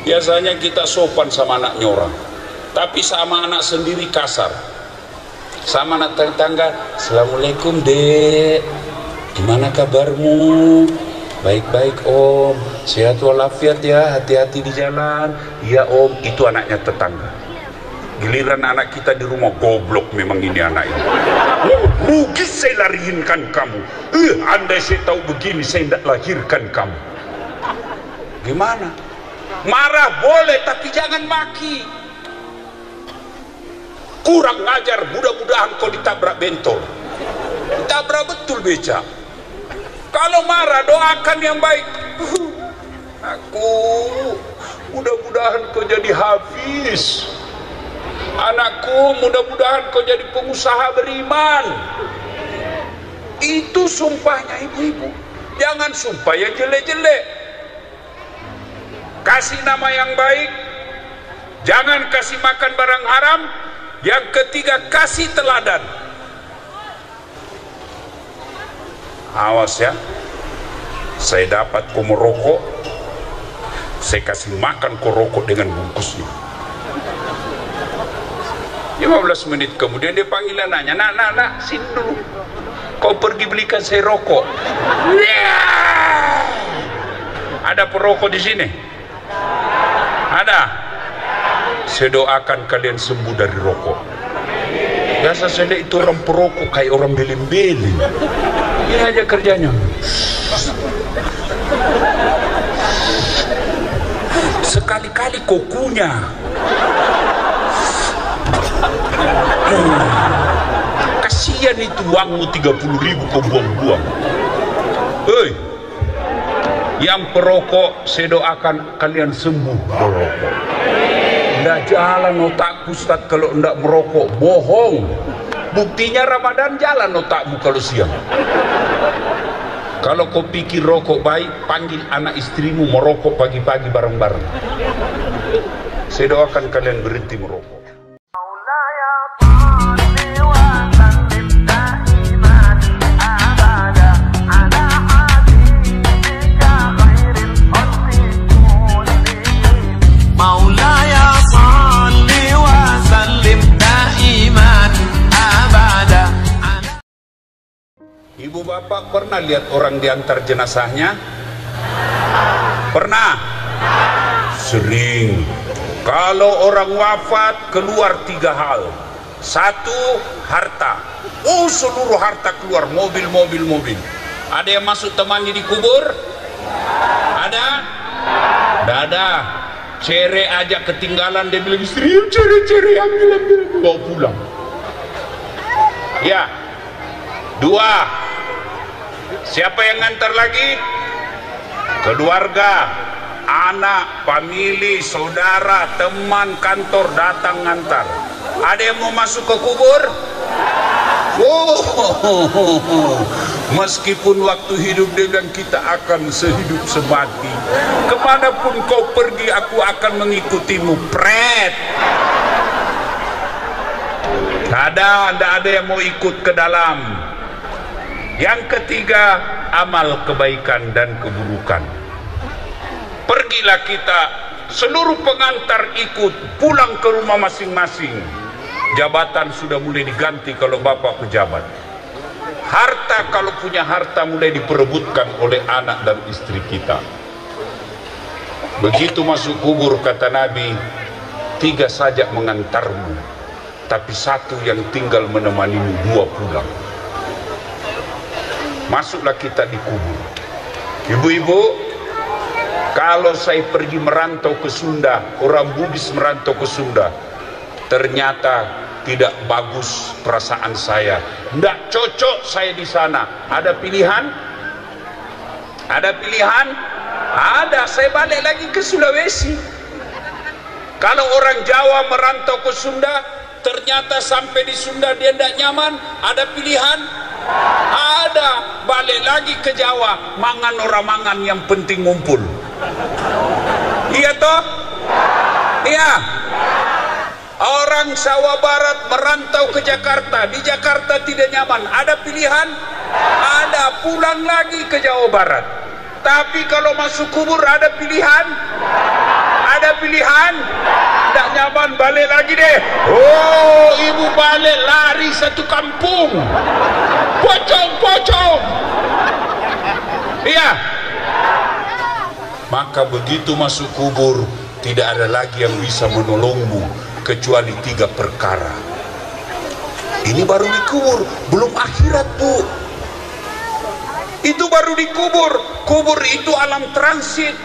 Biasanya kita sopan sama anaknya orang, tapi sama anak sendiri kasar. Sama anak tetangga, "Assalamualaikum dek, gimana kabarmu?" "Baik-baik om, sehat walafiat ya, hati-hati di jalan." "Iya om." Itu anaknya tetangga. Giliran anak kita di rumah, goblok memang ini anak ini. "Rugi saya lariinkan kamu. Andai saya tahu begini, saya tidak lahirkan kamu." Gimana? Marah boleh, tapi jangan maki. Kurang ngajar, mudah-mudahan kau ditabrak bentol. Tabrak betul beca. Kalau marah, doakan yang baik. "Aku, mudah-mudahan kau jadi hafiz. Anakku, mudah-mudahan kau jadi pengusaha beriman." Itu sumpahnya ibu-ibu. Jangan sumpah yang jelek-jelek. Kasih nama yang baik, jangan kasih makan barang haram. Yang ketiga, kasih teladan. Awas ya, saya dapat kau merokok, saya kasih makan kau rokok dengan bungkusnya. 15 menit kemudian dia panggil anaknya, "Nak, sini dulu. Kau pergi belikan saya rokok." Ada perokok di sini? Ada? Saya doakan kalian sembuh dari rokok. Biasa saya lihat itu orang perokok kayak orang belin-belin. Ini aja kerjanya. Sekali-kali kokunya. Kasihan itu uangmu 30.000 kau buang-buang. Hei, yang perokok, saya doakan kalian sembuh merokok. Nggak jalan otakku Ustaz kalau nggak merokok, bohong. Buktinya Ramadan jalan otakmu kalau siang. Kalau kau pikir rokok baik, panggil anak istrimu merokok pagi-pagi bareng-bareng. Saya doakan kalian berhenti merokok. Ibu bapak pernah lihat orang diantar jenazahnya? Pernah? Sering. Kalau orang wafat keluar 3 hal. 1, harta. Seluruh harta keluar, mobil. Ada yang masuk temannya di kubur? Ada? Tidak ada. Cere aja ketinggalan, dia bilang istri, "Cere, ambil, bawa pulang." Ya. 2, siapa yang ngantar lagi? Keluarga, anak, famili, saudara, teman kantor datang ngantar. Ada yang mau masuk ke kubur? Meskipun waktu hidup dia bilang kita akan sehidup semati. Kemanapun kau pergi, aku akan mengikutimu. Pret. Tidak ada yang mau ikut ke dalam. Yang ketiga, amal kebaikan dan keburukan. Pergilah kita, seluruh pengantar ikut, pulang ke rumah masing-masing. Jabatan sudah mulai diganti kalau bapak pejabat. Harta, kalau punya harta mulai diperebutkan oleh anak dan istri kita. Begitu masuk kubur, kata Nabi, 3 saja mengantarmu, tapi 1 yang tinggal menemanimu, 2 pulang. Masuklah kita di kubur. Ibu-ibu, kalau saya pergi merantau ke Sunda, orang Bugis merantau ke Sunda, ternyata tidak bagus perasaan saya, tidak cocok saya di sana. Ada pilihan? Ada pilihan? Ada. Saya balik lagi ke Sulawesi. Kalau orang Jawa merantau ke Sunda, ternyata sampai di Sunda dia tidak nyaman, ada pilihan? Ada. Balik lagi ke Jawa, mangan orang mangan, yang penting ngumpul. Iya toh? Iya. Orang Jawa Barat merantau ke Jakarta, di Jakarta tidak nyaman, ada pilihan? Ada. Pulang lagi ke Jawa Barat. Tapi kalau masuk kubur ada pilihan? Ada pilihan? Tak nyaman, balik lagi deh. Oh, ibu balik, lari satu kampung. Pocong. Iya. Maka begitu masuk kubur, tidak ada lagi yang bisa menolongmu kecuali 3 perkara. Ini baru dikubur, belum akhirat, Bu. Itu baru dikubur. Kubur itu alam transit.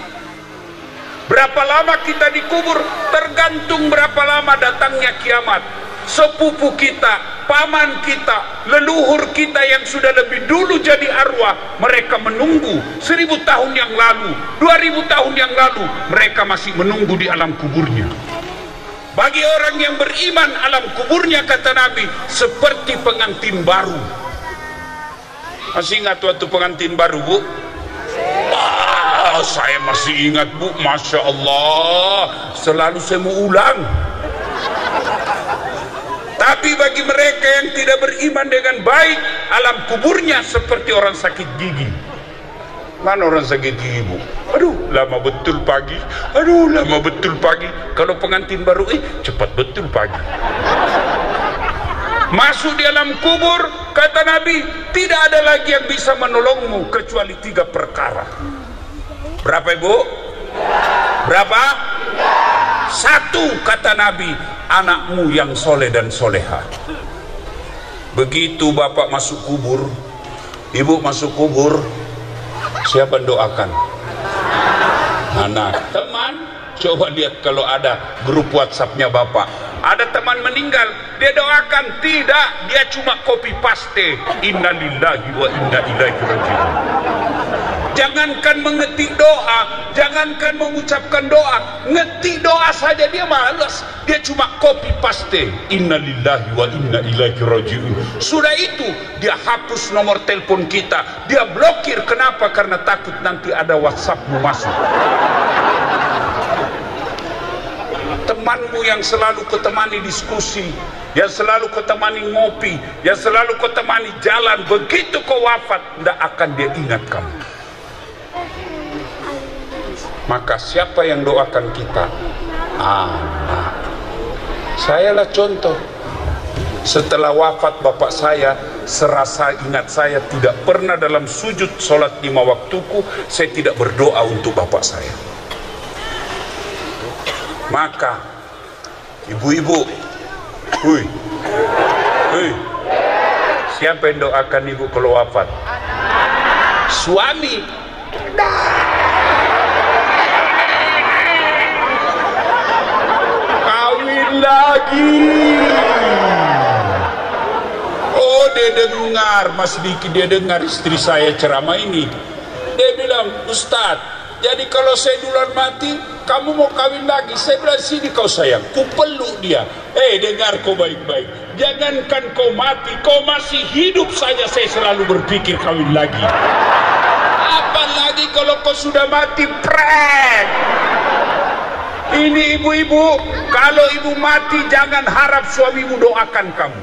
Berapa lama kita dikubur tergantung berapa lama datangnya kiamat. Sepupu kita, paman kita, leluhur kita yang sudah lebih dulu jadi arwah, mereka menunggu 1000 tahun yang lalu, 2000 tahun yang lalu, mereka masih menunggu di alam kuburnya. Bagi orang yang beriman, alam kuburnya, kata Nabi, seperti pengantin baru. Masih ingat waktu pengantin baru, Bu? Saya masih ingat, Bu. Masya Allah, selalu saya mau ulang. Tapi bagi mereka yang tidak beriman dengan baik, alam kuburnya seperti orang sakit gigi. Mana orang sakit gigi, Bu? Aduh, lama betul pagi. Aduh, lama betul pagi. Kalau pengantin baru, cepat betul pagi. Masuk di alam kubur, kata Nabi, tidak ada lagi yang bisa menolongmu kecuali 3 perkara. Berapa, Ibu? Berapa? 1, kata Nabi, anakmu yang soleh dan soleha. Begitu bapak masuk kubur, ibu masuk kubur, siapa yang doakan? Anak. Teman, coba lihat kalau ada grup WhatsApp-nya bapak, ada teman meninggal, dia doakan? Tidak, dia cuma copy paste, innalillahi wa inna ilaihi raji'un. Jangankan mengetik doa, jangankan mengucapkan doa, ngetik doa saja dia malas. Dia cuma copy paste, innalillahi wa inna ilaihi raji'un. Sudah itu dia hapus nomor telepon kita, dia blokir. Kenapa? Karena takut nanti ada WhatsAppmu masuk. Temanmu yang selalu kutemani diskusi, yang selalu kutemani ngopi, yang selalu kutemani jalan, begitu kau wafat, tidak akan dia ingat kamu. Maka siapa yang doakan kita? Anak. Sayalah contoh. Setelah wafat bapak saya, serasa ingat saya tidak pernah dalam sujud sholat 5 waktuku, saya tidak berdoa untuk bapak saya. Maka ibu-ibu, siapa yang doakan ibu kalau wafat? Suami. Kawin lagi. Oh, dia dengar, Mas Diki, dia dengar istri saya ceramah ini. Dia bilang, Ustadz, jadi kalau saya duluan mati, kamu mau kawin lagi? Saya bilang, sini kau sayang, ku peluk dia. Dengar kau baik-baik, jangankan kau mati, kau masih hidup saja saya selalu berpikir kawin lagi. Apalagi kalau kau sudah mati, prank. Ini ibu-ibu, kalau ibu mati jangan harap suamimu doakan kamu.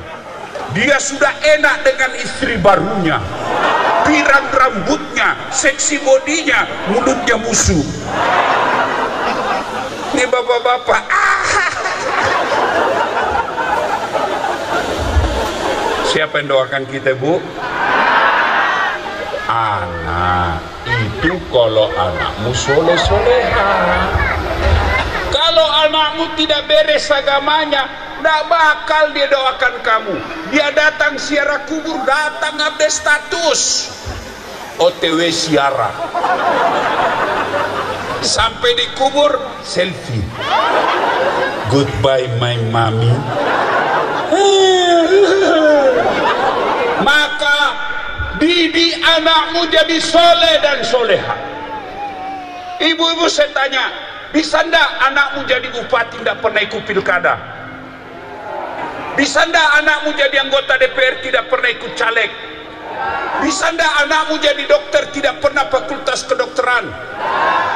Dia sudah enak dengan istri barunya, pirang rambutnya, seksi bodinya, mulutnya musuh. Ini bapak-bapak, siapa yang doakan kita, Bu? Anak. Itu kalau anakmu soleh-soleha. Kalau anakmu tidak beres agamanya, tidak bakal dia doakan kamu. Dia datang siara kubur, datang update status, OTW siara. Sampai di kubur, selfie. Goodbye my mommy. Maka didik anakmu jadi soleh dan soleha. Ibu-ibu, saya tanya, bisa ndak anakmu jadi bupati tidak pernah ikut pilkada? Bisa ndak anakmu jadi anggota DPR tidak pernah ikut caleg? Bisa ndak anakmu jadi dokter tidak pernah fakultas kedokteran?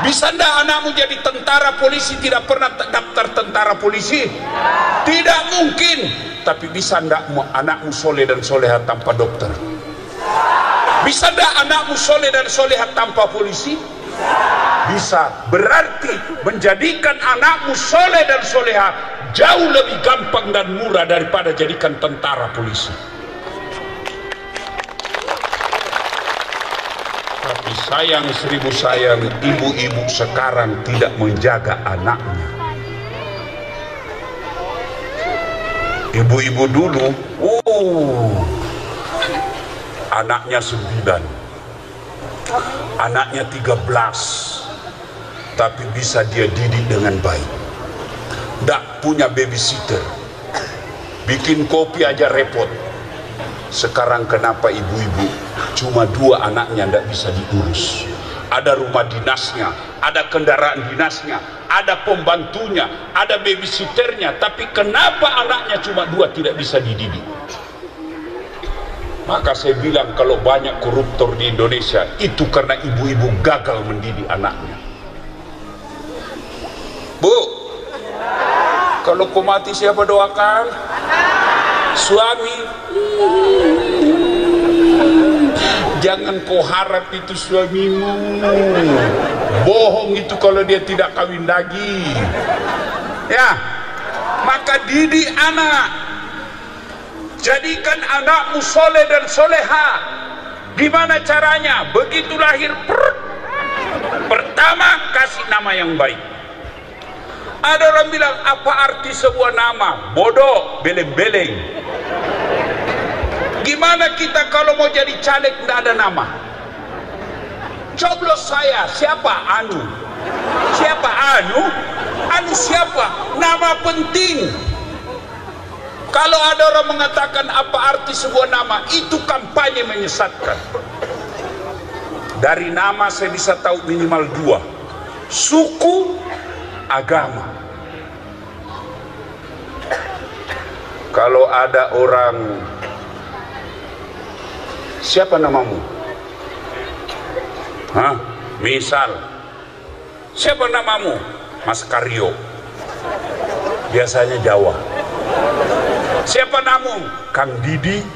Bisa ndak anakmu jadi tentara polisi tidak pernah daftar tentara polisi? Tidak mungkin. Tapi bisa ndak anakmu soleh dan soleha tanpa dokter? Bisa ndak anakmu soleh dan soleha tanpa polisi? Bisa. Berarti menjadikan anakmu soleh dan soleha jauh lebih gampang dan murah daripada jadikan tentara polisi. Tapi sayang seribu sayang, ibu-ibu sekarang tidak menjaga anaknya. Ibu-ibu dulu, anaknya 9, anaknya 13, tapi bisa dia didik dengan baik. Tidak punya babysitter, bikin kopi aja repot. Sekarang kenapa ibu-ibu cuma 2 anaknya tidak bisa diurus? Ada rumah dinasnya, ada kendaraan dinasnya, ada pembantunya, ada babysitternya, tapi kenapa anaknya cuma 2 tidak bisa dididik? Maka saya bilang kalau banyak koruptor di Indonesia itu karena ibu-ibu gagal mendidik anaknya. Bu, kalau kau mati siapa doakan? Suami. Jangan kau harap itu suamimu. Bohong itu kalau dia tidak kawin lagi. Ya, maka didik anak. Jadikan anakmu soleh dan soleha. Gimana caranya? Begitu lahir, pertama kasih nama yang baik. Ada orang bilang, apa arti sebuah nama? Bodoh, beleng-beleng. Gimana kita kalau mau jadi caleg tidak ada nama? Coblos saya, siapa? Anu. Siapa Anu? Anu siapa? Nama penting. Kalau ada orang mengatakan apa arti sebuah nama, itu kampanye menyesatkan. Dari nama saya bisa tahu minimal 2. Suku, agama. Kalau ada orang, siapa namamu? Hah? Misal, siapa namamu? Mas Karyo. Biasanya Jawa. Siapa namamu? Kang Didi.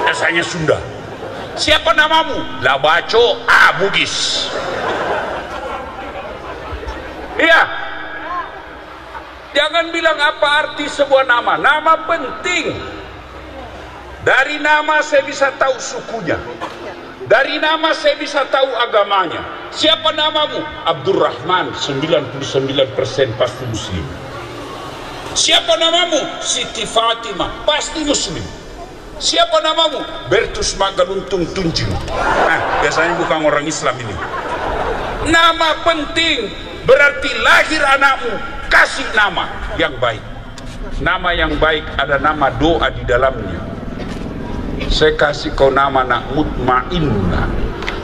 Biasanya Sunda. Siapa namamu? Labaco. Bugis. Iya. Jangan bilang apa arti sebuah nama. Nama penting. Dari nama saya bisa tahu sukunya. Dari nama saya bisa tahu agamanya. Siapa namamu? Abdurrahman. 99% pasti muslim. Siapa namamu? Siti Fatimah. Pasti muslim. Siapa namamu? Bertus Magaluntung Tunjung. Biasanya bukan orang Islam ini. Nama penting. Berarti lahir anakmu, kasih nama yang baik. Nama yang baik ada nama doa di dalamnya. Saya kasih kau nama nak mutmainnah.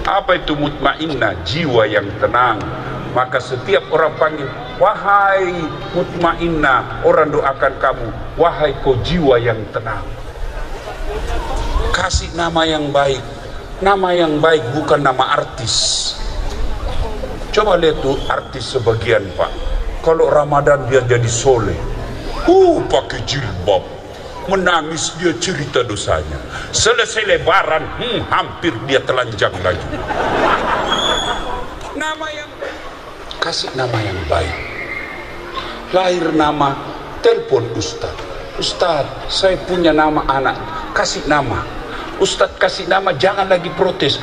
Apa itu mutmainnah? Jiwa yang tenang. Maka setiap orang panggil, wahai mutmainnah, orang doakan kamu, wahai kau jiwa yang tenang. Kasih nama yang baik. Nama yang baik bukan nama artis. Coba lihat tuh artis sebagian, Pak. Kalau Ramadan dia jadi soleh, pakai jilbab, menangis dia cerita dosanya. Selesai lebaran, hampir dia telanjang lagi. Nama yang kasih nama yang baik. Lahir nama, telepon Ustaz. Ustaz, saya punya nama anak, kasih nama. Ustaz kasih nama, jangan lagi protes.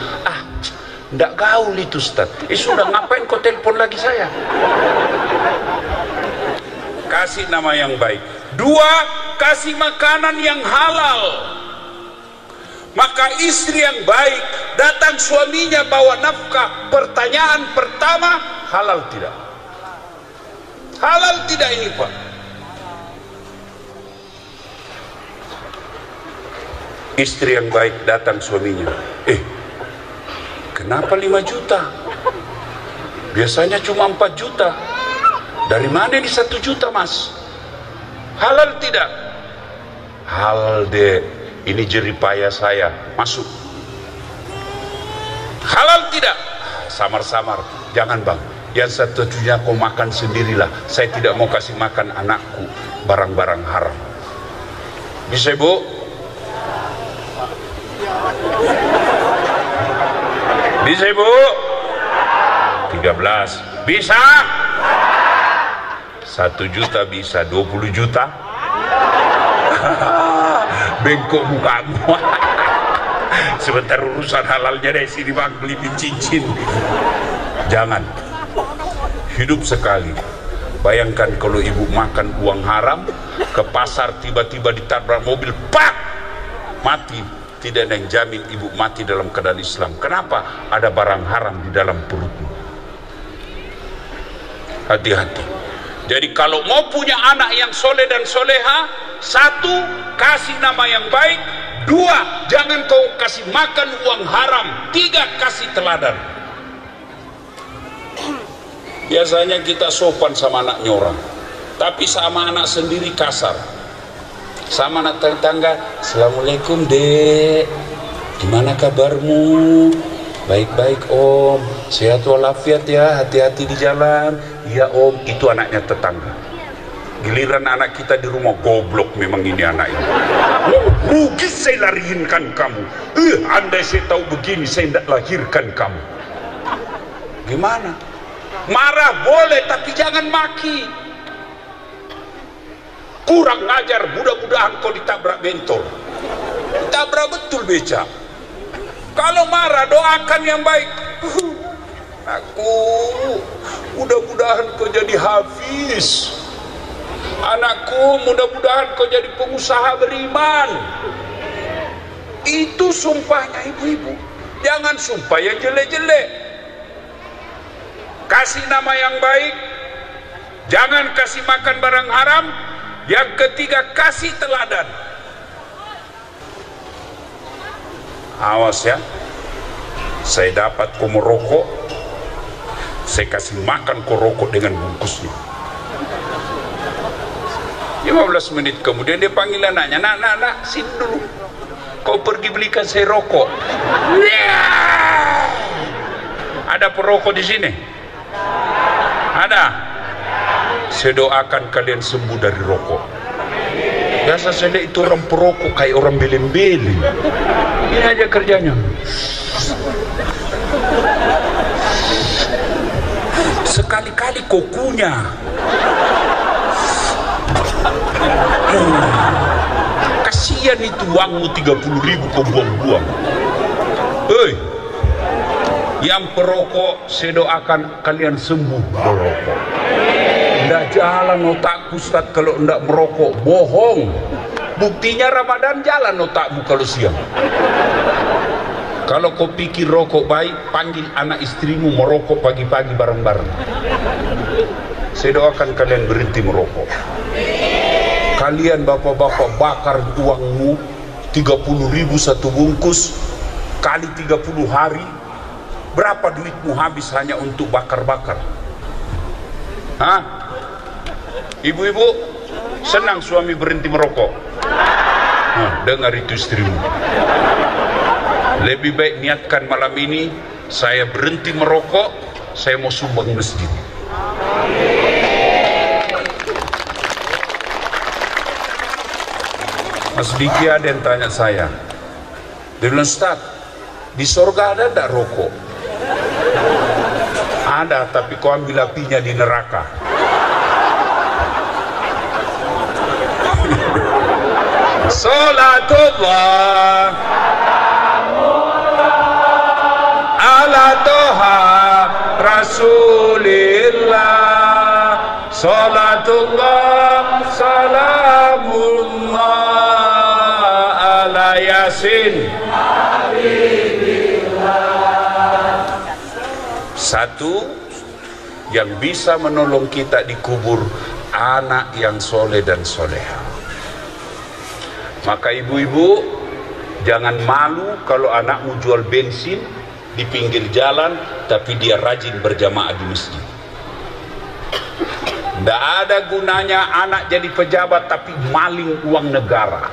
Nggak gaul itu Ustaz. Sudah ngapain kau telepon lagi saya? Kasih nama yang baik. 2, kasih makanan yang halal. Maka istri yang baik, datang suaminya bawa nafkah. Pertanyaan pertama, halal tidak? Halal tidak ini Pak? Istri yang baik datang suaminya. Kenapa 5 juta? Biasanya cuma 4 juta. Dari mana ini 1 juta mas? Halal tidak? Halal deh. Ini jeripaya saya. Masuk. Halal tidak? Samar-samar. Jangan bang. Yang satu-satunya kau makan sendirilah. Saya tidak mau kasih makan anakku barang-barang haram. Bisa bu? Bisa ibu? 13. Bisa? 1 juta bisa, 20 juta? Bengkok mukamu. Sebentar urusan halalnya dari sini bang, beli cincin. Jangan. Hidup sekali. Bayangkan kalau ibu makan uang haram, ke pasar tiba-tiba ditabrak mobil, pak, mati. Tidak ada yang jamin ibu mati dalam keadaan Islam. Kenapa? Ada barang haram di dalam perutmu. Hati-hati. Jadi kalau mau punya anak yang soleh dan soleha, 1, kasih nama yang baik. 2, jangan kau kasih makan uang haram. 3, kasih teladan. Biasanya kita sopan sama anaknya orang, tapi sama anak sendiri kasar. Sama anak tetangga, assalamualaikum dek, gimana kabarmu? Baik-baik om, sehat walafiat ya, hati-hati di jalan. Iya om, itu anaknya tetangga. Giliran anak kita di rumah, goblok memang ini anak ini. Rugi saya lahirkan kamu. Andai saya tahu begini, saya tidak lahirkan kamu. Gimana? Marah boleh, tapi jangan maki. Kurang ngajar, mudah-mudahan kau ditabrak bentor. Ditabrak betul beca. Kalau marah, doakan yang baik. Aku, mudah-mudahan kau jadi hafiz. Anakku, mudah-mudahan kau jadi pengusaha beriman. Itu sumpahnya ibu-ibu. Jangan sumpah yang jelek-jelek. Kasih nama yang baik. Jangan kasih makan barang haram. Yang ketiga, kasih teladan. Awas ya, saya dapat kau merokok, saya kasih makan kau rokok dengan bungkusnya. 15 menit kemudian dia panggil anaknya, nak, sini dulu, kau pergi belikan saya rokok. Ada perokok di sini? Ada? Saya doakan kalian sembuh dari rokok. Biasa saya lihat itu orang perokok kayak orang beleng-beleng. Ini aja kerjanya. Sekali-kali kokunya. Kasihan itu uangmu 30.000 kau buang-buang. Hei, yang perokok saya doakan kalian sembuh merokok. Nggak jalan otakku Ustaz kalau nggak merokok, bohong. Buktinya Ramadan jalan otakmu kalau siang. Kalau kau pikir rokok baik, panggil anak istrimu merokok pagi-pagi bareng-bareng. Saya doakan kalian berhenti merokok. Kalian bapak-bapak bakar uangmu 30.000 satu bungkus kali 30 hari. Berapa duitmu habis hanya untuk bakar-bakar? Hah? Ibu-ibu, senang suami berhenti merokok? Nah, dengar itu istrimu. Lebih baik niatkan malam ini, saya berhenti merokok, saya mau sumbang masjid. Mas Diki ada yang tanya saya, dia bilang, Ustaz, di sorga ada enggak rokok? Ada, tapi kau ambil apinya di neraka. Salatullah ala toha rasulillah. Salatullah salamullah ala yasin. Satu yang bisa menolong kita dikubur, anak yang soleh dan soleha. Maka ibu-ibu jangan malu kalau anakmu jual bensin di pinggir jalan tapi dia rajin berjamaah di masjid. Tidak ada gunanya anak jadi pejabat tapi maling uang negara.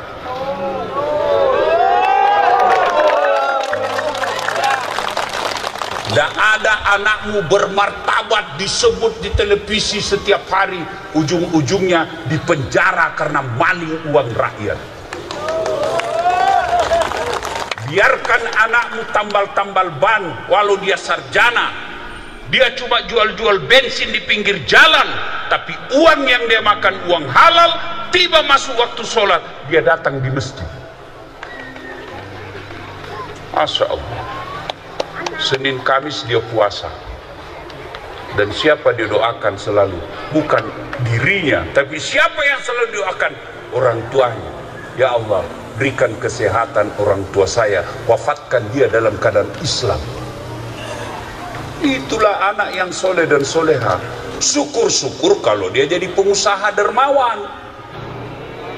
Tidak ada anakmu bermartabat disebut di televisi setiap hari, ujung-ujungnya di penjara karena maling uang rakyat. Biarkan anakmu tambal-tambal ban walau dia sarjana. Dia cuma jual-jual bensin di pinggir jalan, tapi uang yang dia makan uang halal. Tiba masuk waktu sholat, dia datang di masjid. Masya Allah. Senin Kamis dia puasa. Dan siapa dia doakan selalu? Bukan dirinya, tapi siapa yang selalu doakan? Orang tuanya. Ya Allah, berikan kesehatan orang tua saya, wafatkan dia dalam keadaan Islam. Itulah anak yang soleh dan soleha. Syukur-syukur kalau dia jadi pengusaha dermawan.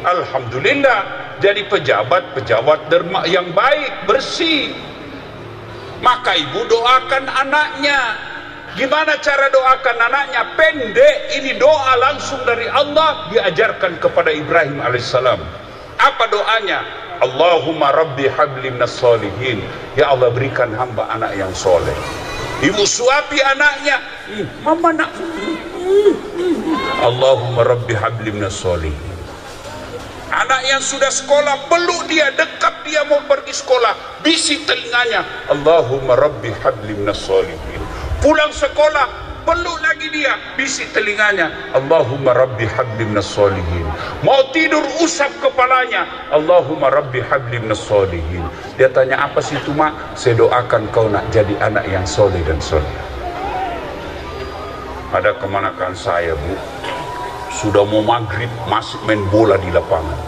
Alhamdulillah, jadi pejabat yang baik, bersih. Maka ibu doakan anaknya. Gimana cara doakan anaknya? Pendek, ini doa langsung dari Allah, diajarkan kepada Ibrahim alaihissalam. Apa doanya? Allahumma rabbi habli minas solihin. Ya Allah, berikan hamba anak yang soleh. Ibu suapi anaknya. Mama nak. Allahumma rabbi habli minas solihin. Anak yang sudah sekolah, peluk dia, dekap dia mau pergi sekolah, bisik telinganya, Allahumma rabbi habli minas solihin. Pulang sekolah, peluk lagi dia, bisik telinganya, Allahumma rabbi habli minas solihin. Mau tidur, usap kepalanya, Allahumma rabbi habli minas solihin. Dia tanya, apa sih itu mak? Saya doakan kau nak jadi anak yang soleh dan soleh. Ada kemanakan saya, Bu? Sudah mau maghrib, masih main bola di lapangan.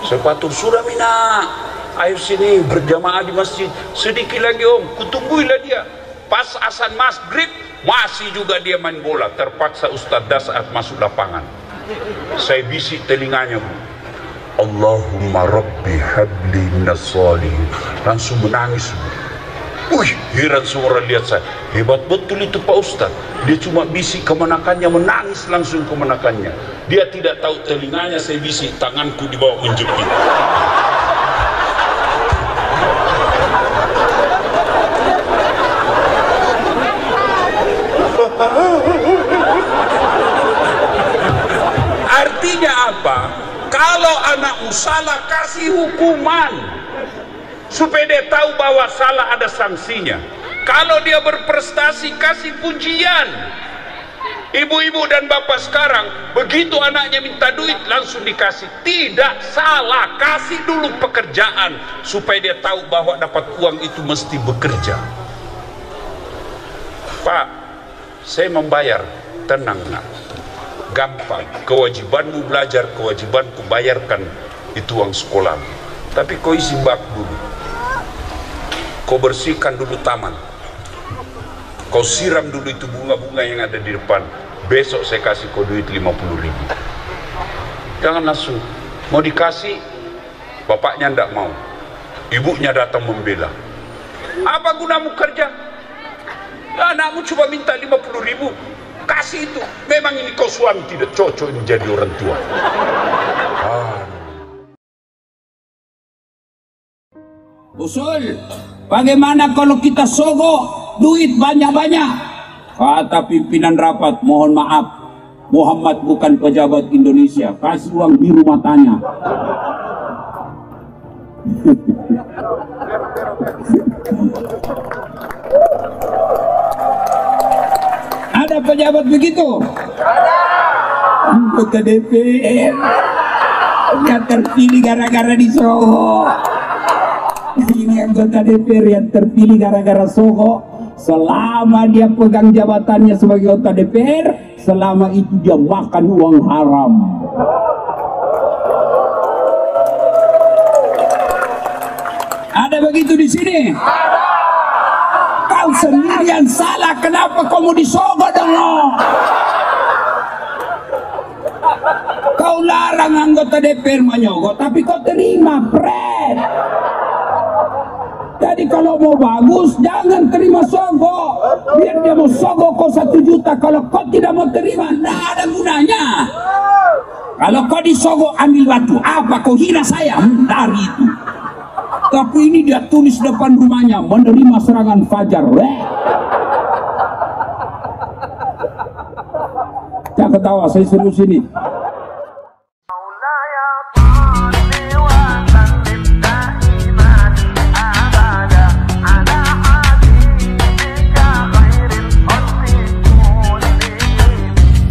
Saya patur, sudah Mina, ayo sini berjamaah di masjid. Sedikit lagi om, kutungguilah dia. Pas azan maghrib, masih juga dia main bola. Terpaksa Ustadz saat masuk lapangan. Saya bisik telinganya, Bu. Allahumma rabbi habli minas solihin. Langsung menangis, Bu. Wih, heran semua orang lihat saya. Hebat betul itu Pak Ustadz. Dia cuma bisik kemenakannya, menangis langsung kemenakannya. Dia tidak tahu telinganya saya bisik, tanganku di bawah menjepit. Artinya apa? Kalau anakmu salah, kasih hukuman. Supaya dia tahu bahwa salah ada sanksinya. Kalau dia berprestasi, kasih pujian. Ibu-ibu dan bapak sekarang, begitu anaknya minta duit langsung dikasih. Tidak salah, kasih dulu pekerjaan supaya dia tahu bahwa dapat uang itu mesti bekerja. Pak, saya membayar, tenang nak, gampang. Kewajibanmu belajar, kewajibanku bayarkan itu uang sekolah. Tapi kau isi bak dulu. Kau bersihkan dulu taman. Kau siram dulu itu bunga-bunga yang ada di depan. Besok saya kasih kau duit 50.000. Jangan langsung. Mau dikasih, bapaknya tidak mau. Ibunya datang membela. Apa gunamu kerja? Anakmu cuma minta 50.000. Kasih itu. Memang ini kau suami tidak cocok menjadi orang tua. Usul, bagaimana kalau kita sogok duit banyak-banyak? Kata pimpinan rapat, mohon maaf, Muhammad bukan pejabat Indonesia, kasih uang biru matanya. Ada pejabat begitu? Ada. Anggota DPR yang terpilih gara-gara disogok. Ini anggota DPR yang terpilih gara-gara sogok. Selama dia pegang jabatannya sebagai anggota DPR, selama itu dia makan uang haram. Ada begitu di sini? Kau sendirian salah, kenapa kamu disogok dong? Kau larang anggota DPR menyogok, tapi kau terima, pret. Jadi kalau mau bagus, jangan terima sogok. Biar dia mau sogok kau 1 juta. Kalau kau tidak mau terima, tidak ada gunanya. Kalau kau disogok, ambil batu. Apa kau hina saya? Dari itu. Tapi ini dia tulis depan rumahnya, menerima serangan fajar. Jangan ketawa, saya seru sini.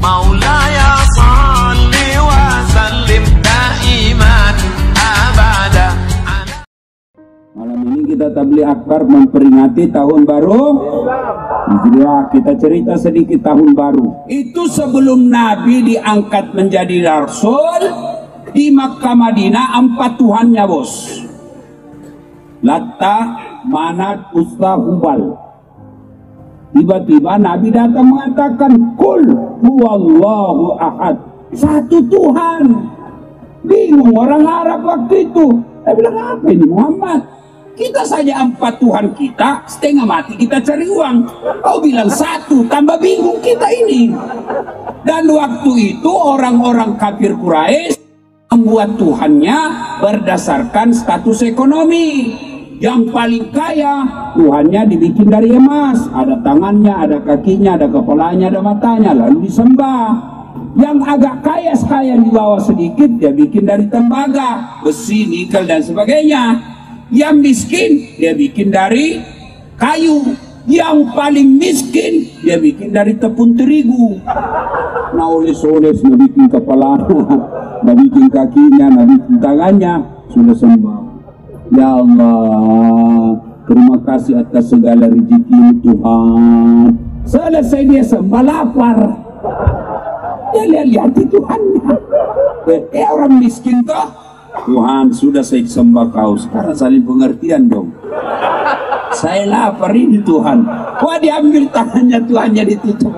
مولاي صل وسلم دائما أبدا. Malam ini kita tabligh akbar memperingati tahun baru Hijriah. Kita cerita sedikit tahun baru. Itu sebelum Nabi diangkat menjadi Rasul, di Makkah Madinah 4 Tuhannya bos. Latta, Manat, Uzza, Hubal. Tiba-tiba Nabi datang mengatakan Kul huwallahu ahad, satu Tuhan. Bingung orang Arab waktu itu. Saya bilang, apa ini Muhammad? Kita saja 4 Tuhan kita, setengah mati kita cari uang. Kau bilang satu, tambah bingung kita ini. Dan waktu itu orang-orang kafir Quraisy membuat Tuhannya berdasarkan status ekonomi. Yang paling kaya Tuhannya dibikin dari emas, ada tangannya, ada kakinya, ada kepalanya, ada matanya, lalu disembah. Yang agak kaya sekalian di bawah sedikit dia bikin dari tembaga, besi, nikel dan sebagainya. Yang miskin dia bikin dari kayu. Yang paling miskin dia bikin dari tepung terigu. Nah oles-oles mau bikin kepalanya, mau bikin kakinya, mau bikin tangannya, sudah sembah. Ya Allah, terima kasih atas segala rezeki Tuhan. Selesai dia sembah, lapar. Dia lihat Tuhannya. Orang miskin toh, Tuhan sudah saya sembah kau, sekarang saling pengertian dong. Saya lapar ini Tuhan. Wah, diambil tangannya Tuhannya, ditutup.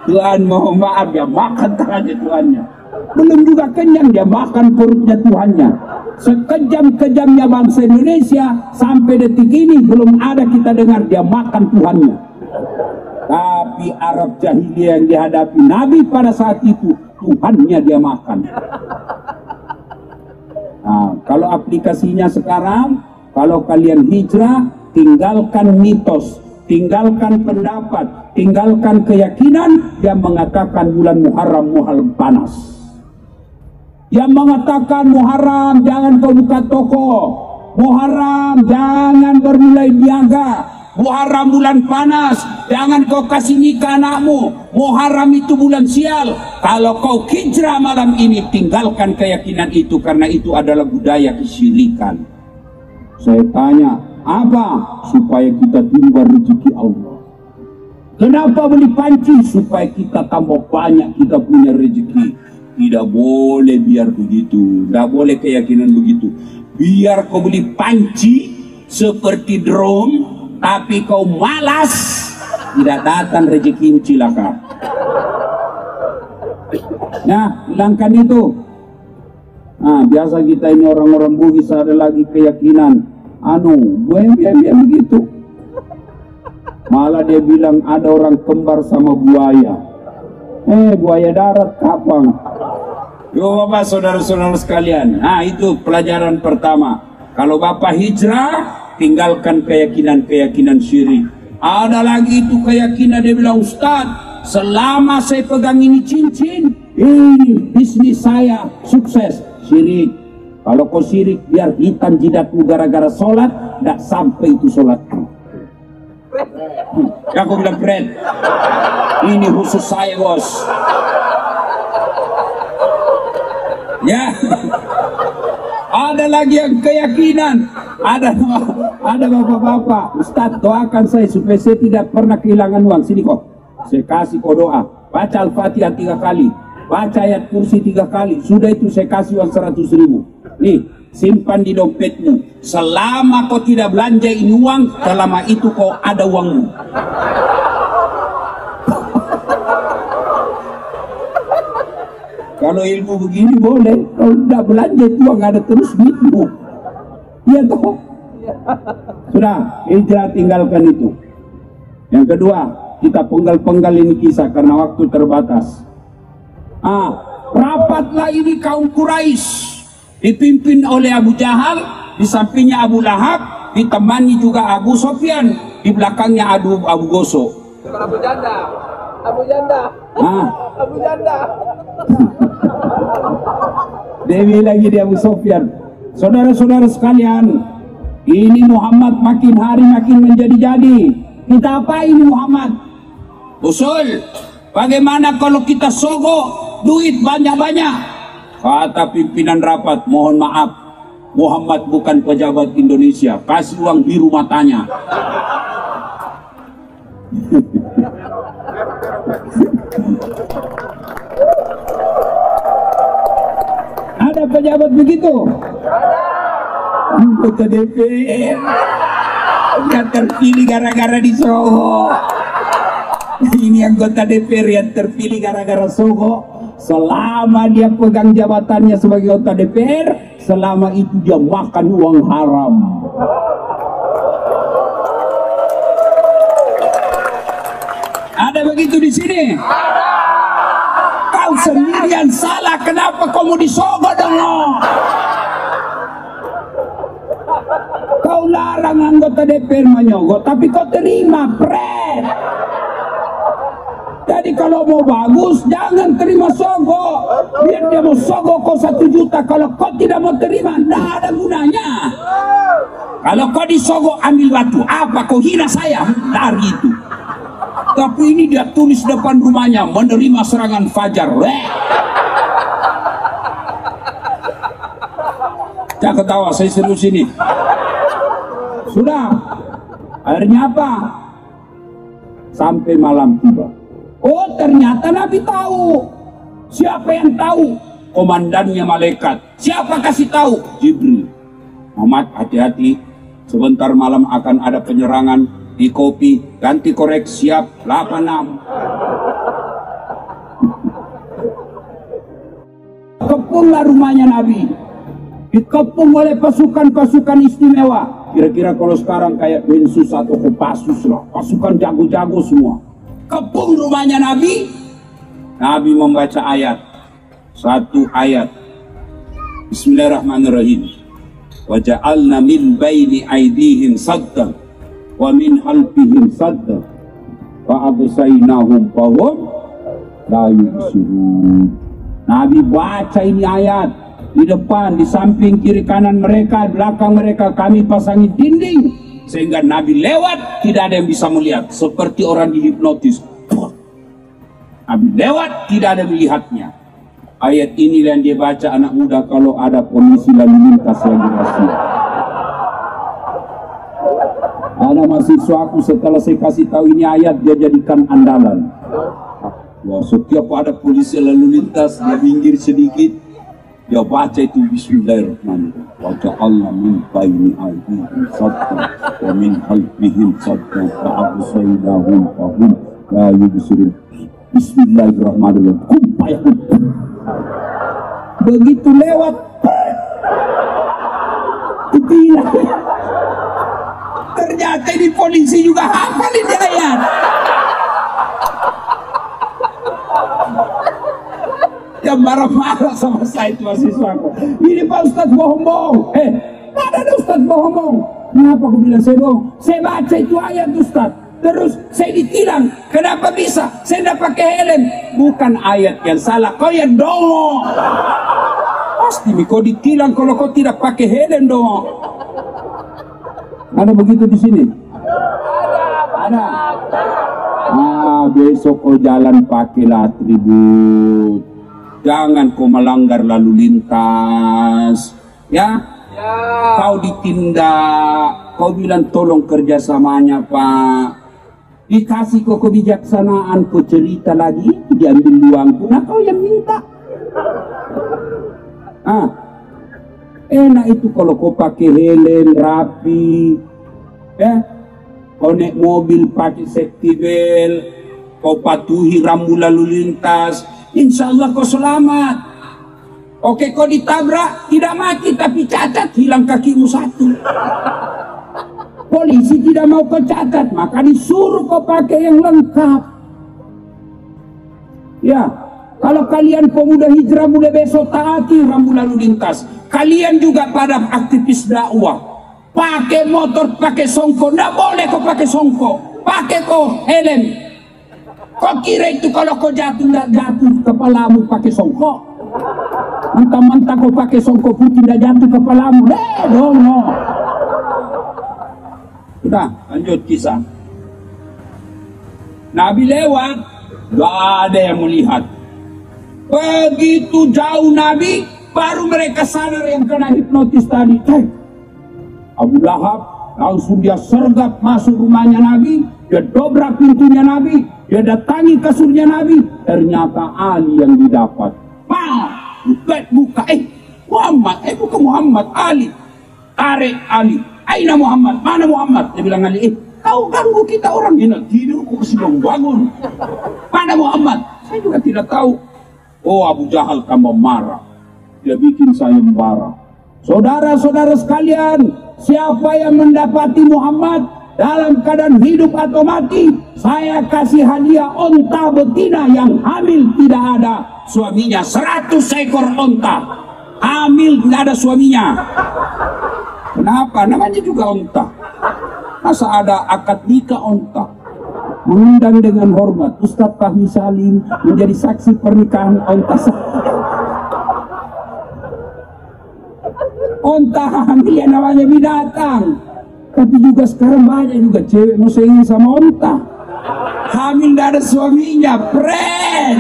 Tuhan mohon maaf, dia makan tangannya Tuhannya. Belum juga kenyang, dia makan perutnya Tuhannya. Sekejam-kejamnya bangsa Indonesia sampai detik ini belum ada kita dengar dia makan Tuhannya. Tapi Arab jahiliyah yang dihadapi Nabi pada saat itu, Tuhannya dia makan. Nah, kalau aplikasinya sekarang, kalau kalian hijrah, tinggalkan mitos, tinggalkan pendapat, tinggalkan keyakinan yang mengatakan bulan Muharram panas. Yang mengatakan Muharram jangan kau buka toko, Muharram jangan bermulai niaga, Muharram bulan panas jangan kau kasih nikah anakmu, Muharram itu bulan sial. Kalau kau hijrah malam ini, tinggalkan keyakinan itu, karena itu adalah budaya kesyirikan. Saya tanya, apa? Supaya kita timba rezeki Allah. Kenapa beli panci? Supaya kita tambah banyak, kita punya rezeki. Tidak boleh biar begitu, tidak boleh keyakinan begitu. Biar kau beli panci seperti drone, tapi kau malas, tidak datang rezeki, cilaka. Nah, hilangkan itu. Nah, biasa kita ini orang-orang Bugis ada lagi keyakinan, gue begitu. Malah dia bilang ada orang kembar sama buaya. Buaya darat kapan? Yo Bapak, saudara-saudara sekalian, nah itu pelajaran pertama. Kalau Bapak hijrah, tinggalkan keyakinan-keyakinan syirik. Ada lagi itu keyakinan, dia bilang, Ustaz, selama saya pegang ini cincin, ini bisnis saya sukses. Syirik. Kalau kau syirik, biar hitam jidatmu gara-gara sholat, tidak sampai itu sholatmu. Ya aku bilang, friend, ini khusus saya bos. Ya, ada lagi yang keyakinan, ada bapak-bapak, Ustaz doakan saya supaya saya tidak pernah kehilangan uang. Sini kok, saya kasih kau doa, baca Al-Fatihah 3 kali, baca ayat kursi 3 kali, sudah itu saya kasih uang 100.000. Nih, simpan di dompetmu. Selama kau tidak belanja ini uang, selama itu kau ada uangmu. Kalau ilmu begini boleh, kalau tidak belanja itu uang ada terus duitmu. Iya toh? Sudah, hijrah tinggalkan itu. Yang kedua, kita penggal-penggal ini kisah karena waktu terbatas. Rapatlah ini kaum Quraisy dipimpin oleh Abu Jahal, di sampingnya Abu Lahab, ditemani juga Abu Sofyan, di belakangnya Abu Gosok. Abu Janda. Abu Janda. Abu Janda. Dewi lagi di Abu Sofyan. Saudara-saudara sekalian, ini Muhammad makin hari makin menjadi-jadi. Kita apa ini Muhammad? Usul Bagaimana kalau kita sogok duit banyak-banyak? Kata pimpinan rapat, mohon maaf, Muhammad bukan pejabat Indonesia, kasih uang biru matanya. Ada pejabat begitu? Anggota DPR yang terpilih gara-gara disogok. Ini anggota DPR yang terpilih gara-gara sogok. Selama dia pegang jabatannya sebagai anggota DPR, selama itu dia makan uang haram. Ada begitu di sini? Kau sendirian salah, kenapa kamu disogok dong? Kau larang anggota DPR menyogok, tapi kau terima, pret. Jadi kalau mau bagus, jangan terima sogok. Biar dia mau sogok kau 1 juta, kalau kau tidak mau terima, tidak ada gunanya. Kalau kau disogok, ambil batu. Apa kau hina saya? Lari itu. Tapi ini dia tulis depan rumahnya, menerima serangan fajar. Jangan ketawa, saya serius ini. Sudah, akhirnya apa? Sampai malam tiba. Oh, ternyata Nabi tahu. Siapa yang tahu? Komandannya malaikat. Siapa kasih tahu? Jibril. Muhammad, hati-hati. Sebentar malam akan ada penyerangan di kopi. Ganti korek, siap. 86. Kepunglah rumahnya Nabi. Dikepung oleh pasukan-pasukan istimewa. Kira-kira kalau sekarang kayak Densus atau Kopassus lah. Pasukan jago-jago semua. Kepung rumahnya Nabi. Nabi membaca ayat. 1 ayat. Bismillahirrahmanirrahim. Wa ja'alna min baini aydihim saddan wa min khalfihim saddan fa absaynahum fahum la yubsirun. Nabi baca ini ayat. Di depan, di samping, kiri kanan mereka, belakang mereka kami pasangi dinding. Sehingga Nabi lewat, tidak ada yang bisa melihat. Seperti orang dihipnotis. Nabi lewat, tidak ada melihatnya. Ayat ini yang dia baca anak muda kalau ada polisi lalu lintas yang rahasia. Ada mahasiswa aku setelah saya kasih tahu ini ayat, dia jadikan andalan. Wah, setiap ada polisi lalu lintas, dia minggir sedikit. Dia baca itu Bismillahirrahmanirrahim. Wa ja'alna min baini aydihim saddan wa min khalfihim saddan fa absaynahum fahum la yubsirun. Bismillahirrahmanirrahim. Kumpayakun. Begitu lewat, gila. Ternyata ini polisi juga hafal ini ayat. Yang marah-marah sama saya itu mahasiswaku. Ini Pak Ustadz bohong-bohong. Ada Ustadz bohong-bohong. Kenapa aku bilang saya bohong? Saya baca itu ayat Ustadz. Terus saya ditilang. Kenapa bisa? Saya tidak pakai helm. Bukan ayat yang salah, kau yang dongo. Pasti kau ditilang kalau kau tidak pakai helm dongo. Ada begitu di sini? Ada. Besok kau jalan pakailah atribut. Jangan kau melanggar lalu lintas, ya? Kau ditindak, kau bilang tolong kerjasamanya Pak. Dikasih kau kebijaksanaan, kau cerita lagi, diambil uangku. Nah kau yang minta. Enak itu kalau kau pakai helm rapi, ya? Kau naik mobil pakai safety belt, kau patuhi rambu lalu lintas. Insya Allah kau selamat. Oke, kau ditabrak tidak mati tapi cacat, hilang kakimu 1. Polisi tidak mau kau cacat, maka disuruh kau pakai yang lengkap. Ya, kalau kalian pemuda hijrah mulai besok taati rambu lalu lintas. Kalian juga pada aktivis dakwah, pakai motor pakai songko, tidak boleh kau pakai songko, pakai kau helm. Kau kira itu kalau kau jatuh tidak jatuh kepalamu pakai songkok? Mentah-mentah kau pakai songkok putih tidak jatuh kepalamu? No. Sudah, lanjut kisah. Nabi lewat, Gak ada yang melihat. Begitu jauh Nabi, baru mereka sadar yang kena hipnotis tadi. Abu Lahab langsung dia sergap masuk rumahnya Nabi, dia dobrak pintunya Nabi, dia datangi kasurnya Nabi. Ternyata Ali yang didapat. Buka, Muhammad, bukan Muhammad, Ali. Tarik Ali. Aina Muhammad, mana Muhammad? Dia bilang Ali, kau ganggu kita orang ini tidur, kok masih belum bangun. Mana Muhammad? Saya juga tidak tahu. Oh, Abu Jahal tambah marah. Dia bikin saya marah. Saudara-saudara sekalian, siapa yang mendapati Muhammad dalam keadaan hidup atau mati, saya kasih hadiah onta betina yang hamil tidak ada suaminya. 100 ekor onta hamil tidak ada suaminya. Kenapa? Namanya juga onta. Masa ada akad nikah onta? Mengundang dengan hormat Ustadz Fahmi Salim menjadi saksi pernikahan onta. Onta hamil ya namanya binatang. Tapi juga sekarang banyak juga cewek mau sengin sama onta. Hamil tidak ada suaminya, pren.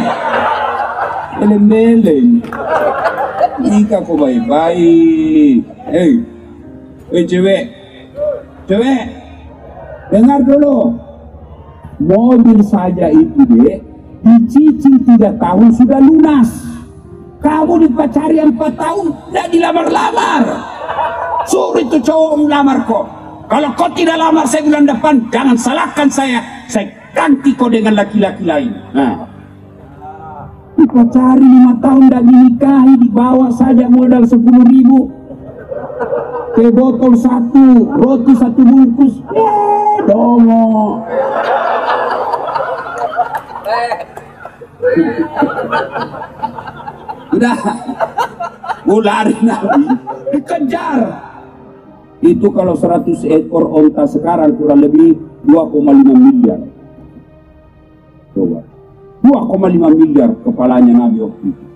Eleng-eleng. Nikah kok baik-baik. Hei cewek, dengar dulu. Mobil saja itu deh, dicicil 3 tahun sudah lunas. Kamu dipacari 4 tahun, tidak dilamar-lamar. Suruh itu cowok melamar kok. Kalau kau tidak lamar saya bulan depan, jangan salahkan saya ganti kau dengan laki-laki lain. Nah, dipacari 5 tahun tidak dinikahi, dibawa saja modal 10.000. Ke botol 1, roti 1 bungkus, dongo. Udah, lari Nabi, dikejar. Itu kalau 100 ekor onta sekarang kurang lebih 2,5 miliar. Coba, 2,5 miliar kepalanya Nabi waktu itu.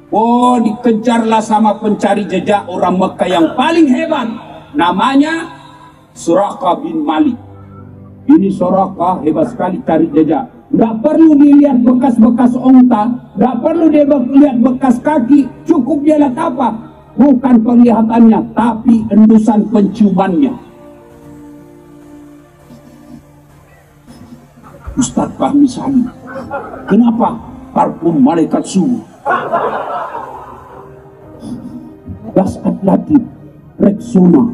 Oh, dikejarlah sama pencari jejak orang Mekah yang paling hebat. Namanya Suraqah bin Malik. Ini Suraqah hebat sekali cari jejak. Nggak perlu dilihat bekas-bekas onta, nggak perlu dia lihat bekas kaki, cukup dia lihat apa? Bukan penglihatannya, tapi endusan penciumannya. Ustadz Fahmi Salim, kenapa? Parfum malaikat subuh. Gas Atlantik, Rexona.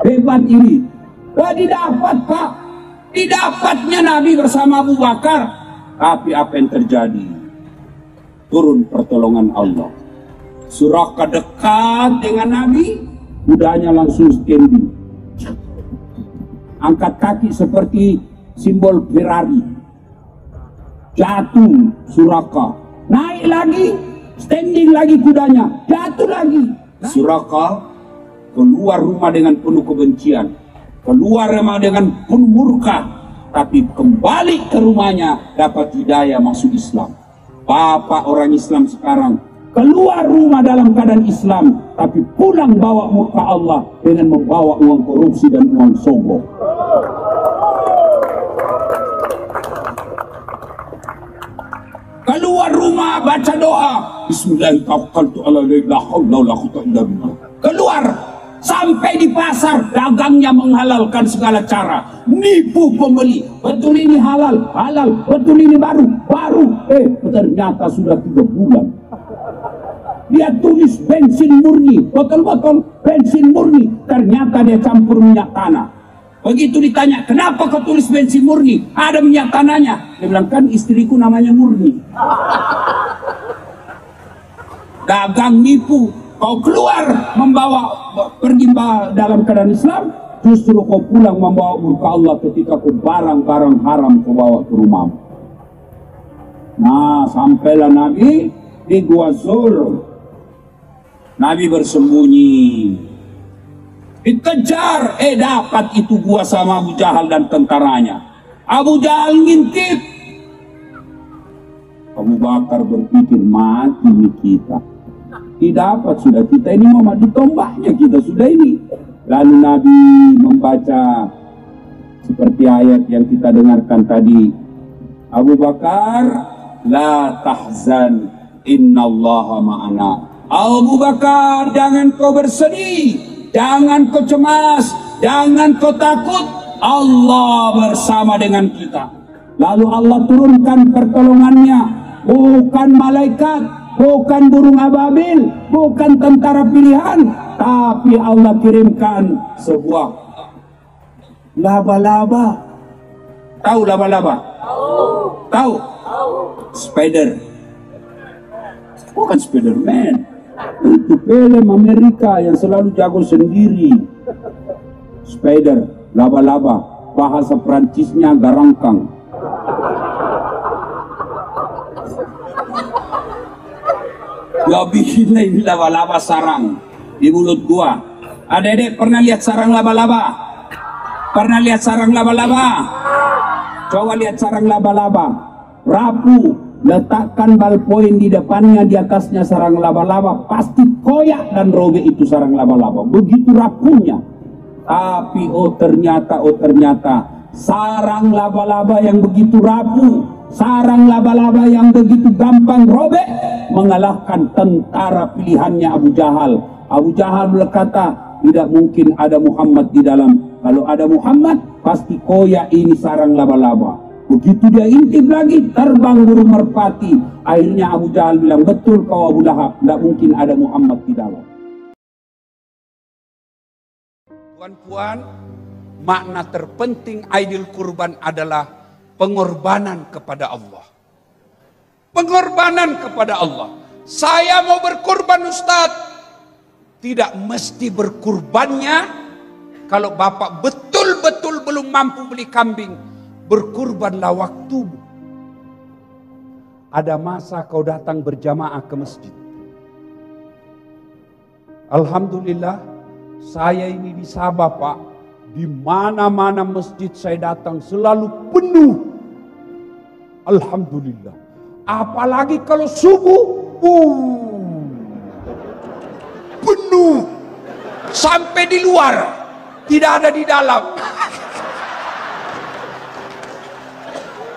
Hebat ini. Didapat Pak. Didapatnya Nabi bersama Abu Bakar. Tapi apa yang terjadi? Turun pertolongan Allah. Suraqah dekat dengan Nabi, kudanya langsung standing. Angkat kaki seperti simbol Ferrari. Jatuh Suraqah. Naik lagi, standing lagi kudanya. Jatuh lagi. Suraqah keluar rumah dengan penuh kebencian. Keluar rumah dengan penuh murka. Tapi kembali ke rumahnya dapat hidayah masuk Islam. Bapak orang Islam sekarang keluar rumah dalam keadaan Islam, tapi pulang bawa muka Allah dengan membawa uang korupsi dan uang sombong. Keluar rumah baca doa, Bismillahirrahmanirrahim. Keluar sampai di pasar, dagangnya menghalalkan segala cara, nipu pembeli. Betul ini halal, betul ini baru. Ternyata sudah 3 bulan. Dia tulis bensin murni, botol-botol bensin murni, ternyata dia campur minyak tanah. Begitu ditanya, kenapa kau tulis bensin murni? Ada minyak tanahnya. Dia bilang, kan istriku namanya Murni. Dagang nipu. Kau keluar pergi dalam keadaan Islam, justru kau pulang membawa murka Allah ketika kau barang-barang haram kau bawa ke rumahmu. Nah, sampailah Nabi di Gua Zur. Nabi bersembunyi. Dikejar, dapat itu gua sama Abu Jahal dan tentaranya. Abu Jahal ngintip. Abu Bakar berpikir, mati nih kita. Dapat sudah kita ini mau ditombaknya kita sudah ini. Lalu Nabi membaca Seperti ayat yang kita dengarkan tadi, Abu Bakar, la tahzan, innallaha ma'ana. Abu Bakar, jangan kau bersedih, jangan kau cemas, jangan kau takut, Allah bersama dengan kita. Lalu Allah turunkan pertolongannya, bukan malaikat, bukan burung ababil, bukan tentara pilihan, tapi Allah kirimkan sebuah laba-laba. Tahu laba-laba? Tahu? Spider. Bukan Spiderman. Itu film Amerika yang selalu jago sendiri. Spider, laba-laba. Bahasa Prancisnya garangkang. Gak bikin ini laba-laba sarang di mulut gua. Adik-adik pernah lihat sarang laba-laba? Pernah lihat sarang laba-laba? Coba lihat sarang laba-laba. Rapuh, letakkan ballpoint di depannya, di atasnya sarang laba-laba, pasti koyak dan robek itu sarang laba-laba. Begitu rapuhnya. Tapi oh ternyata sarang laba-laba yang begitu rapuh, sarang laba-laba yang begitu gampang robek, mengalahkan tentara pilihannya Abu Jahal. Abu Jahal berkata, tidak mungkin ada Muhammad di dalam. Kalau ada Muhammad, pasti koyak ini sarang laba-laba. Begitu dia intip lagi, terbang burung merpati. Akhirnya Abu Jahal bilang, betul kau Abu Lahab, tidak mungkin ada Muhammad di dalam. Puan-puan, makna terpenting Aidil Kurban adalah pengorbanan kepada Allah. Pengorbanan kepada Allah. Saya mau berkurban Ustadz. Tidak mesti berkurbannya kalau bapak betul-betul belum mampu beli kambing. Berkurbanlah waktumu. Ada masa kau datang berjamaah ke masjid. Alhamdulillah, saya ini di Sabah Pak. Di mana-mana masjid saya datang selalu penuh. Alhamdulillah. Apalagi kalau subuh, penuh. Sampai di luar, tidak ada di dalam.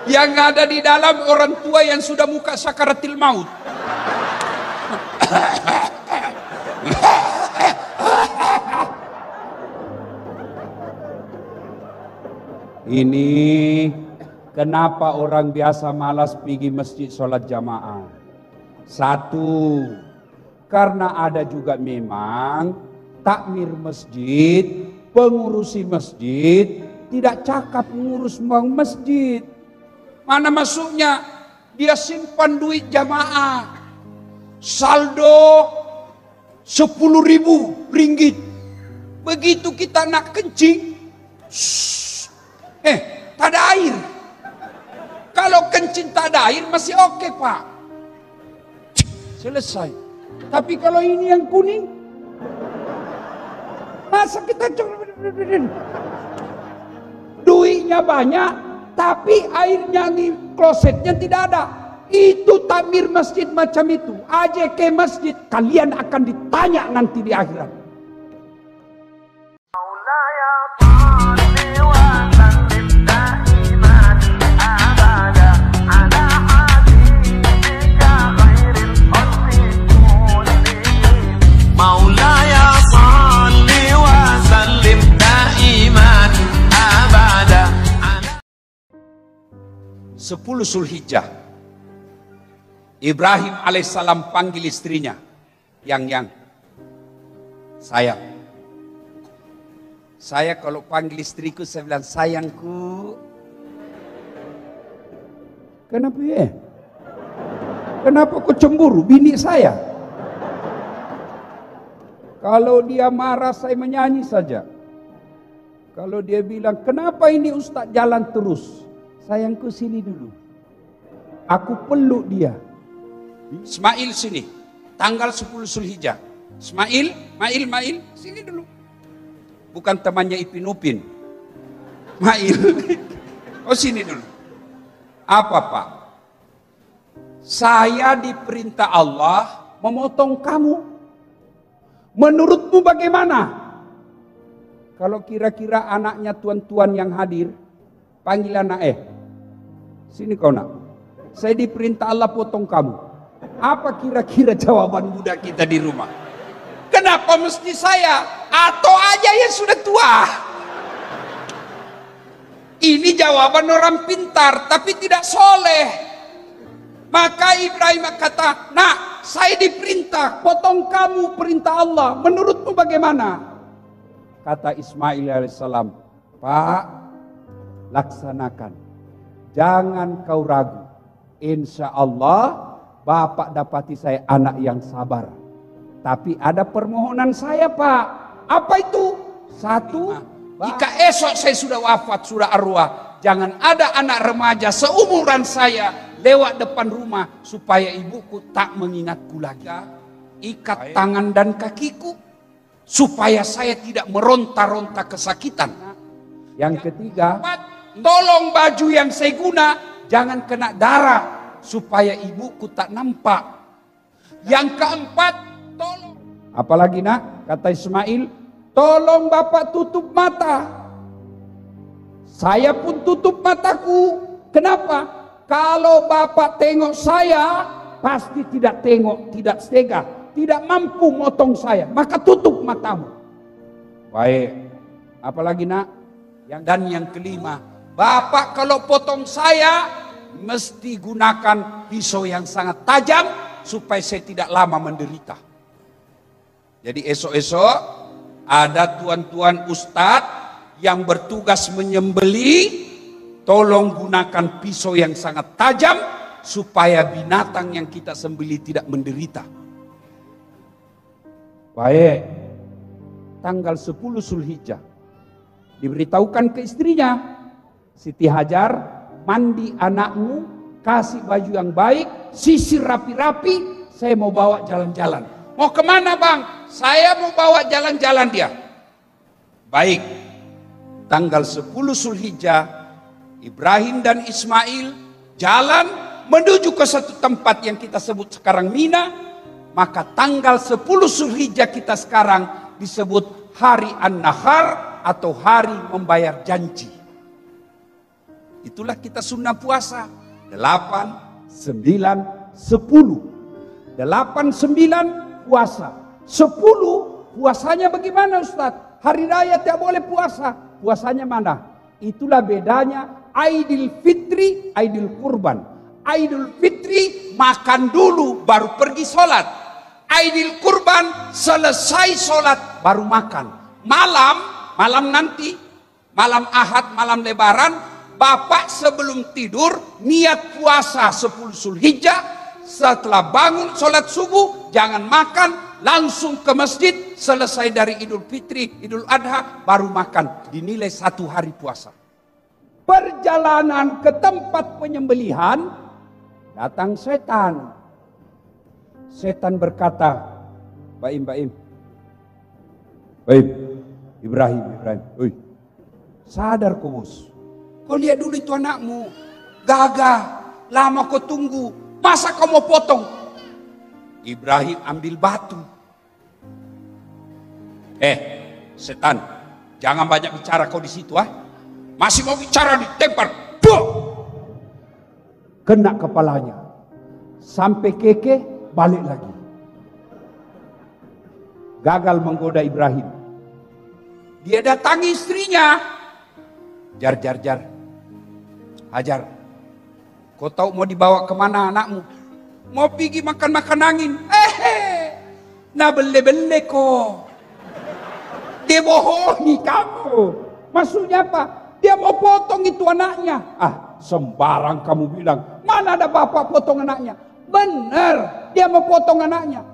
Yang ada di dalam orang tua yang sudah muka sakaratil maut. Ini kenapa orang biasa malas pergi masjid sholat jamaah? Satu, karena ada juga memang takmir masjid, pengurusi masjid tidak cakap mengurus masjid. Mana masuknya dia simpan duit jamaah, saldo 10.000 ringgit. Begitu kita nak kencing, tak ada air. Kalau kencing tak ada air masih oke Pak, selesai. Tapi kalau ini yang kuning, masa kita duitnya banyak, tapi airnya di klosetnya tidak ada. Itu takmir masjid macam itu. AJK masjid, kalian akan ditanya nanti di akhirat. Sepuluh Zulhijjah, Ibrahim alaihissalam panggil istrinya, yang saya kalau panggil istriku saya bilang sayangku. Kenapa ya? Kenapa kau cemburu bini saya? Kalau dia marah saya menyanyi saja. Kalau dia bilang kenapa ini Ustaz jalan terus? Sayangku sini dulu. Aku peluk dia. Ismail sini. Tanggal 10 Zulhijjah. Ismail, sini dulu. Bukan temannya Ipin Upin. Mail. Oh sini dulu. Apa Pak? Saya diperintah Allah memotong kamu. Menurutmu bagaimana? Kalau kira-kira anaknya tuan-tuan yang hadir, panggil anak, sini kau nak. Saya diperintah Allah potong kamu. Apa kira-kira jawaban budak kita di rumah? Kenapa mesti saya? Atau aja yang sudah tua? Ini jawaban orang pintar, tapi tidak soleh. Maka Ibrahim kata, nak, saya diperintah potong kamu, perintah Allah. Menurutmu bagaimana? Kata Ismail alaihissalam, Pak, laksanakan. Jangan kau ragu. Insya Allah Bapak dapati saya anak yang sabar. Tapi ada permohonan saya, Pak. Apa itu? Satu, jika esok saya sudah wafat, sudah arwah, jangan ada anak remaja seumuran saya lewat depan rumah, supaya ibuku tak mengingatku lagi. Ikat tangan dan kakiku, supaya saya tidak meronta-ronta kesakitan. Yang ketiga, tolong baju yang saya guna jangan kena darah, supaya ibuku tak nampak. Yang keempat, tolong. Apalagi nak, kata Ismail, tolong Bapak tutup mata. Saya pun tutup mataku. Kenapa? Kalau Bapak tengok saya, pasti tidak tengok, tidak tega, tidak mampu motong saya. Maka tutup matamu. Baik. Apalagi nak? Dan yang kelima, Bapak kalau potong saya, mesti gunakan pisau yang sangat tajam, supaya saya tidak lama menderita. Jadi esok-esok ada tuan-tuan ustadz yang bertugas menyembeli, tolong gunakan pisau yang sangat tajam, supaya binatang yang kita sembeli tidak menderita. Baik, tanggal 10 Zulhijjah, diberitahukan ke istrinya, Siti Hajar, mandi anakmu, kasih baju yang baik, sisir rapi-rapi, saya mau bawa jalan-jalan. Mau kemana bang? Saya mau bawa jalan-jalan dia. Baik, tanggal 10 Zulhijjah, Ibrahim dan Ismail jalan menuju ke satu tempat yang kita sebut sekarang Mina. Maka tanggal 10 Zulhijjah kita sekarang disebut hari An-Nahar, atau hari membayar janji. Itulah kita sunnah puasa 8, 9, 10. 8, 9 puasa. 10 puasanya bagaimana Ustaz? Hari raya tidak boleh puasa. Puasanya mana? Itulah bedanya Aidil Fitri, Aidil Kurban. Aidil Fitri makan dulu baru pergi sholat. Aidil Kurban selesai sholat baru makan. Malam nanti, malam Ahad, malam Lebaran, Bapak sebelum tidur niat puasa 10 Zulhijjah. Setelah bangun sholat subuh jangan makan, langsung ke masjid. Selesai dari Idul Fitri, Idul Adha baru makan. Dinilai 1 hari puasa. Perjalanan ke tempat penyembelihan, datang setan. Setan berkata, Baim, Ibrahim, oi, sadar kau bos. Kau lihat dulu itu anakmu, gagah, lama kau tunggu, masa kau mau potong? Ibrahim ambil batu. Setan, jangan banyak bicara kau di situ, Masih mau bicara, ditempar. Kena kepalanya. Sampai keke, balik lagi. Gagal menggoda Ibrahim. Dia datangi istrinya. Jar. Hajar, kau tahu mau dibawa kemana anakmu? Mau pergi makan angin. Nah bele kok. Dia bohongi kamu. Maksudnya apa? Dia mau potong itu anaknya. Sembarang kamu bilang. Mana ada bapak potong anaknya? Benar, dia mau potong anaknya.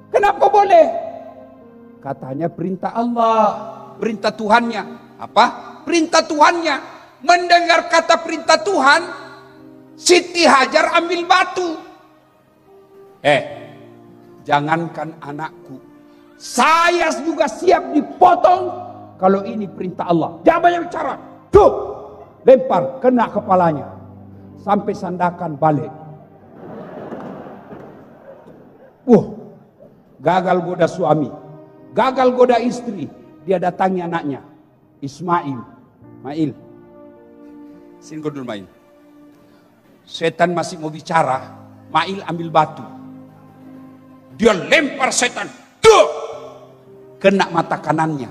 Kenapa boleh? Katanya perintah Allah, perintah Tuhannya. Apa? Perintah Tuhannya. Mendengar kata perintah Tuhan, Siti Hajar ambil batu. Jangankan anakku, saya juga siap dipotong kalau ini perintah Allah. Jangan banyak bicara. Tuh, lempar, kena kepalanya. Sampai sandakan balik. Gagal goda suami, gagal goda istri, dia datangi anaknya, Ismail. Mail, sini dulu Mail. Setan masih mau bicara, Mail ambil batu. Dia lempar setan, duh! Kena mata kanannya.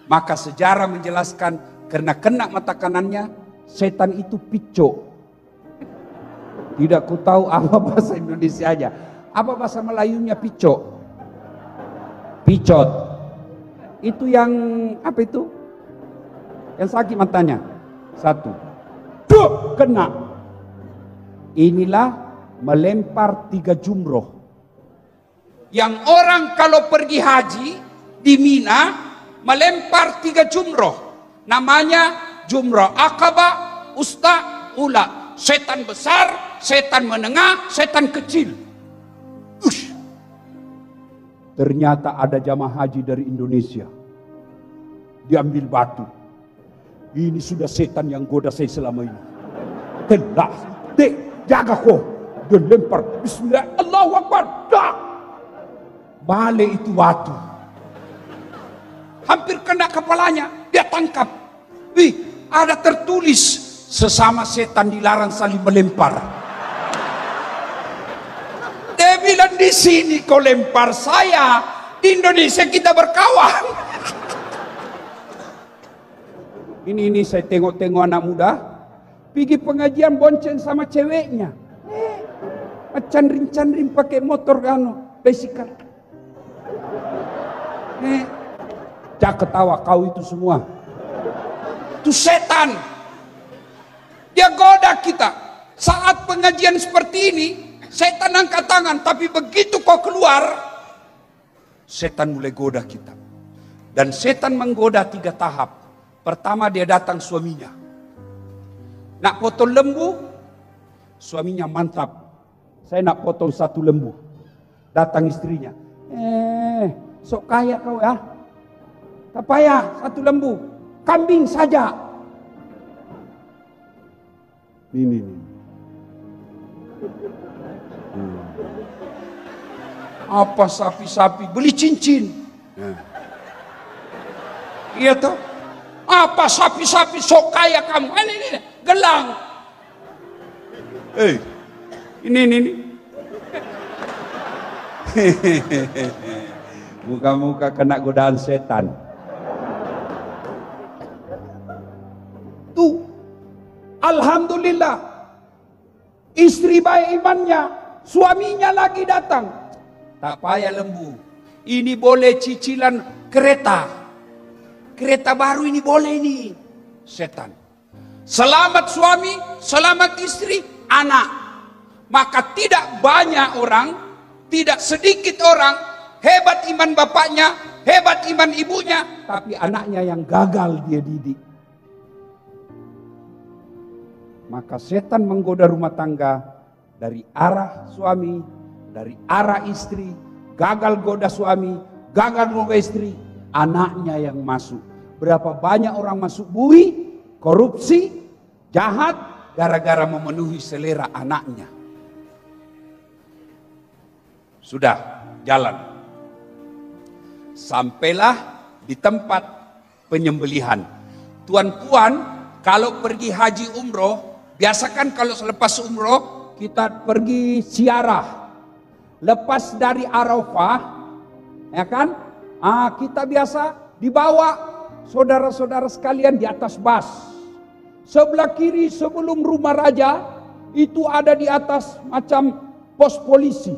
Maka sejarah menjelaskan, karena kena mata kanannya, setan itu picok. Tidak ku tahu apa bahasa Indonesia aja. Apa bahasa Melayunya picok? Picot. Itu yang apa itu? Yang sakit matanya. Satu. Duh, kena. Inilah melempar 3 jumroh. Yang orang kalau pergi haji di Mina melempar 3 jumroh. Namanya jumroh Aqabah, Usta, Ula. Setan besar, setan menengah, setan kecil. Ush. Ternyata ada jamaah haji dari Indonesia. Diambil batu. Ini sudah setan yang goda saya selama ini. Telah, jaga kau. Dia lempar. Bismillah, Allahu Akbar. Dak. Balik itu batu. Hampir kena kepalanya. Dia tangkap. Wih, ada tertulis. Sesama setan dilarang saling melempar. Dia bilang di sini kau lempar saya. Di Indonesia kita berkawan. Ini saya tengok-tengok anak muda pergi pengajian bonceng sama ceweknya. Candring-candring pakai motor bicycle. Cak ketawa kau itu semua. Itu setan. Dia goda kita. Saat pengajian seperti ini, setan angkat tangan, tapi begitu kau keluar, setan mulai goda kita. Dan setan menggoda 3 tahap. Pertama dia datang suaminya. Nak potong lembu, suaminya mantap. Saya nak potong 1 lembu. Datang istrinya. Sok kaya kau ya. Tak payah 1 lembu. Kambing saja. Ini. Apa sapi-sapi? Beli cincin. Iya toh? Apa sapi-sapi sok kaya kamu? Ini gelang. Ini. Muka-muka kena godaan setan. Tuh, alhamdulillah, istri baik imannya, suaminya lagi datang. Tak payah lembu. Ini boleh cicilan kereta. Kereta baru ini boleh nih. Setan. Selamat suami, selamat istri, anak. Maka tidak banyak orang, tidak sedikit orang, hebat iman bapaknya, hebat iman ibunya, tapi anaknya yang gagal dia didik. Maka setan menggoda rumah tangga dari arah suami, dari arah istri, gagal goda suami, gagal goda istri, anaknya yang masuk. Berapa banyak orang masuk bui, korupsi, jahat, gara-gara memenuhi selera anaknya. Sudah jalan. Sampailah di tempat penyembelihan. Tuan-puan, kalau pergi haji umroh, biasakan kalau selepas umroh, kita pergi ziarah. Lepas dari Arafah, ya kan? Kita biasa dibawa saudara-saudara sekalian di atas bas. Sebelah kiri sebelum rumah raja, itu ada di atas macam pos polisi.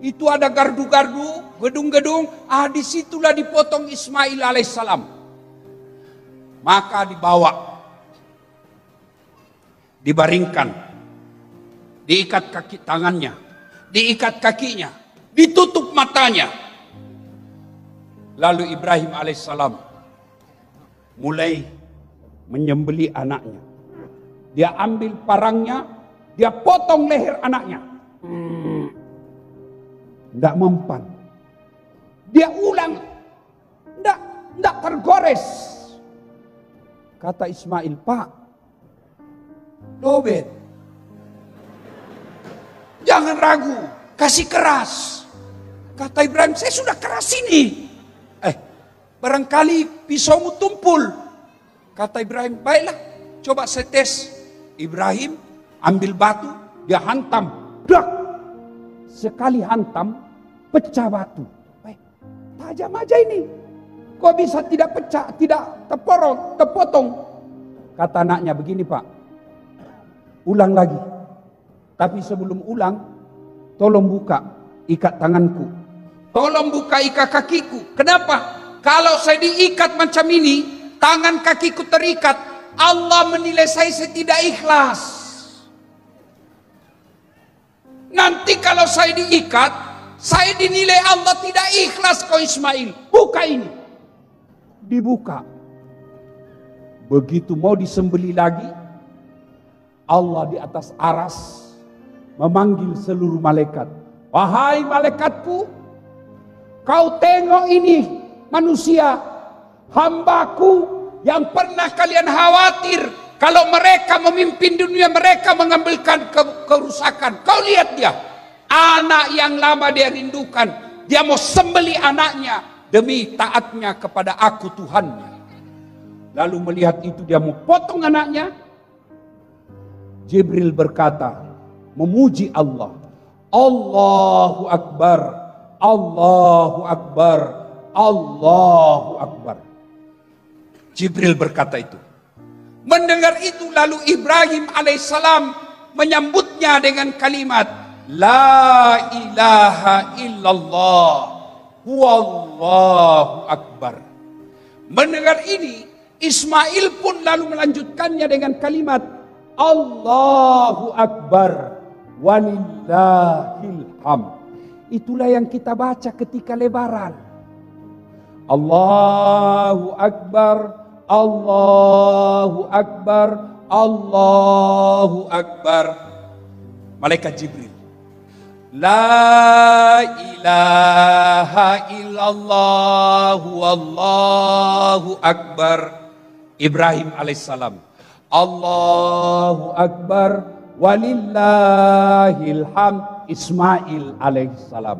Itu ada gardu-gardu, gedung-gedung. Disitulah dipotong Ismail alaihissalam. Maka dibawa, dibaringkan, diikat kaki tangannya, diikat kakinya, ditutup matanya. Lalu Ibrahim alaihissalam mulai menyembelih anaknya. Dia ambil parangnya, dia potong leher anaknya. Tidak mempan. Dia ulang, tidak tergores. Kata Ismail, Pak, dobet, jangan ragu, kasih keras. Kata Ibrahim, saya sudah keras ini. barangkali pisaumu tumpul. Kata Ibrahim, baiklah, coba saya tes. Ibrahim ambil batu, dia hantam. Dak! Sekali hantam, pecah batu. Baik, tajam aja ini. Kok bisa tidak pecah, tidak terpotong? Kata anaknya, begini Pak, ulang lagi. Tapi sebelum ulang, tolong buka ikat tanganku. Tolong buka ikat kakiku. Kenapa? Kalau saya diikat macam ini, tangan kakiku terikat, Allah menilai saya tidak ikhlas. Nanti kalau saya diikat, saya dinilai Allah tidak ikhlas kau Ismail. Buka ini. Dibuka. Begitu mau disembeli lagi, Allah di atas aras memanggil seluruh malaikat. Wahai malaikatku, kau tengok ini manusia, hambaku yang pernah kalian khawatir kalau mereka memimpin dunia, mereka mengambilkan kerusakan. Kau lihat dia, anak yang lama dia rindukan, dia mau sembeli anaknya demi taatnya kepada aku Tuhannya. Lalu melihat itu dia mau potong anaknya. Jibril berkata, memuji Allah, Allahu Akbar, Allahu Akbar, Allahu Akbar. Jibril berkata itu. Mendengar itu lalu Ibrahim alaihissalam menyambutnya dengan kalimat La ilaha illallah Wallahu Akbar. Mendengar ini Ismail pun lalu melanjutkannya dengan kalimat Allahu Akbar walillahil hamd. Itulah yang kita baca ketika lebaran. Allahu Akbar, Allahu Akbar, Allahu Akbar. Malaikat Jibril, La ilaha illallah wallahu akbar. Ibrahim alaihissalam, Allahu Akbar walillahil hamd. Ismail alaihissalam.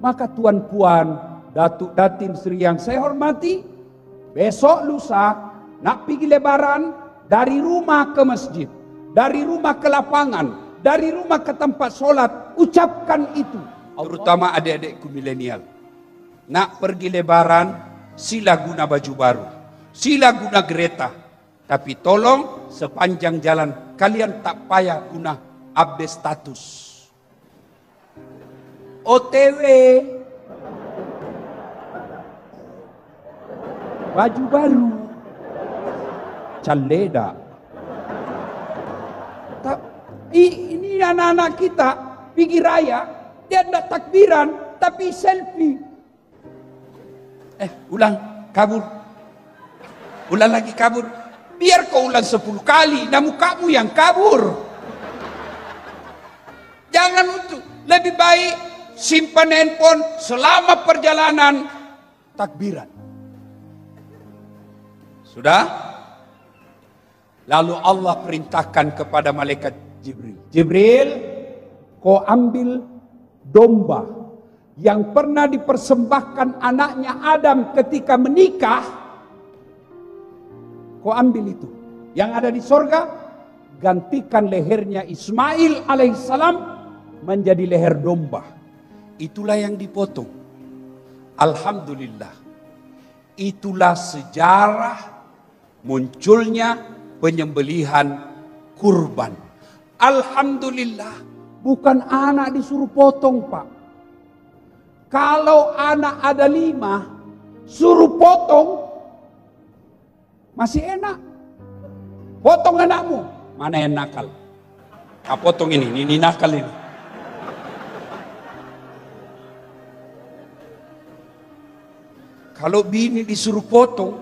Maka tuan-puan, datuk datin Sri yang saya hormati, besok lusa nak pergi lebaran, dari rumah ke masjid, dari rumah ke lapangan, dari rumah ke tempat solat, ucapkan itu. Terutama adik-adikku milenial, nak pergi lebaran, sila guna baju baru, sila guna kereta, tapi tolong sepanjang jalan kalian tak payah guna update status. OTW, baju baru, caleda. Ini anak-anak kita pergi raya, dia tidak takbiran, tapi selfie. Ulang, kabur. Ulang lagi, kabur. Biar kau ulang 10 kali, namun kamu yang kabur. Jangan untuk, lebih baik simpan handphone selama perjalanan takbiran. Sudah? Lalu Allah perintahkan kepada malaikat Jibril. Jibril, kau ambil domba yang pernah dipersembahkan anaknya Adam ketika menikah. Kau ambil itu. Yang ada di sorga, gantikan lehernya Ismail alaihissalam menjadi leher domba. Itulah yang dipotong. Alhamdulillah. Itulah sejarah munculnya penyembelihan kurban. Alhamdulillah, bukan anak disuruh potong, Pak. Kalau anak ada 5, suruh potong, masih enak. Potong anakmu, mana yang nakal? Potong ini nakal ini. Kalau bini disuruh potong,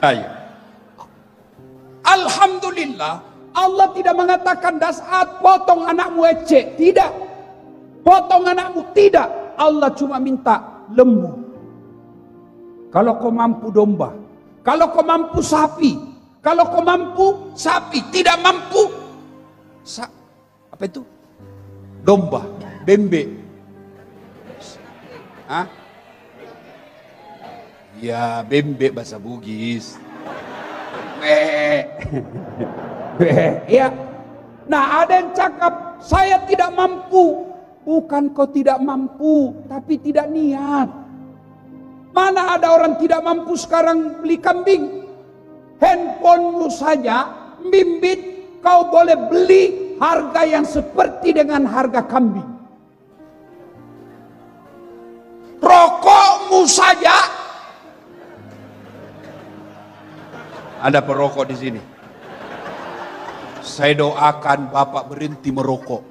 ayo. Alhamdulillah, Allah tidak mengatakan dasar potong anakmu ecek, tidak. Potong anakmu, tidak. Allah cuma minta lembu. Kalau kau mampu domba, kalau kau mampu sapi, kalau kau mampu sapi, tidak mampu apa itu? Domba, bembe. Hah? Ya, bembe bahasa Bugis. Ya. Nah, ada yang cakap, saya tidak mampu. Bukan kau tidak mampu, tapi tidak niat. Mana ada orang tidak mampu sekarang beli kambing? Handphonemu saja, bimbit, kau boleh beli harga yang seperti dengan harga kambing. Rokokmu saja. Ada perokok di sini. Saya doakan Bapak berhenti merokok.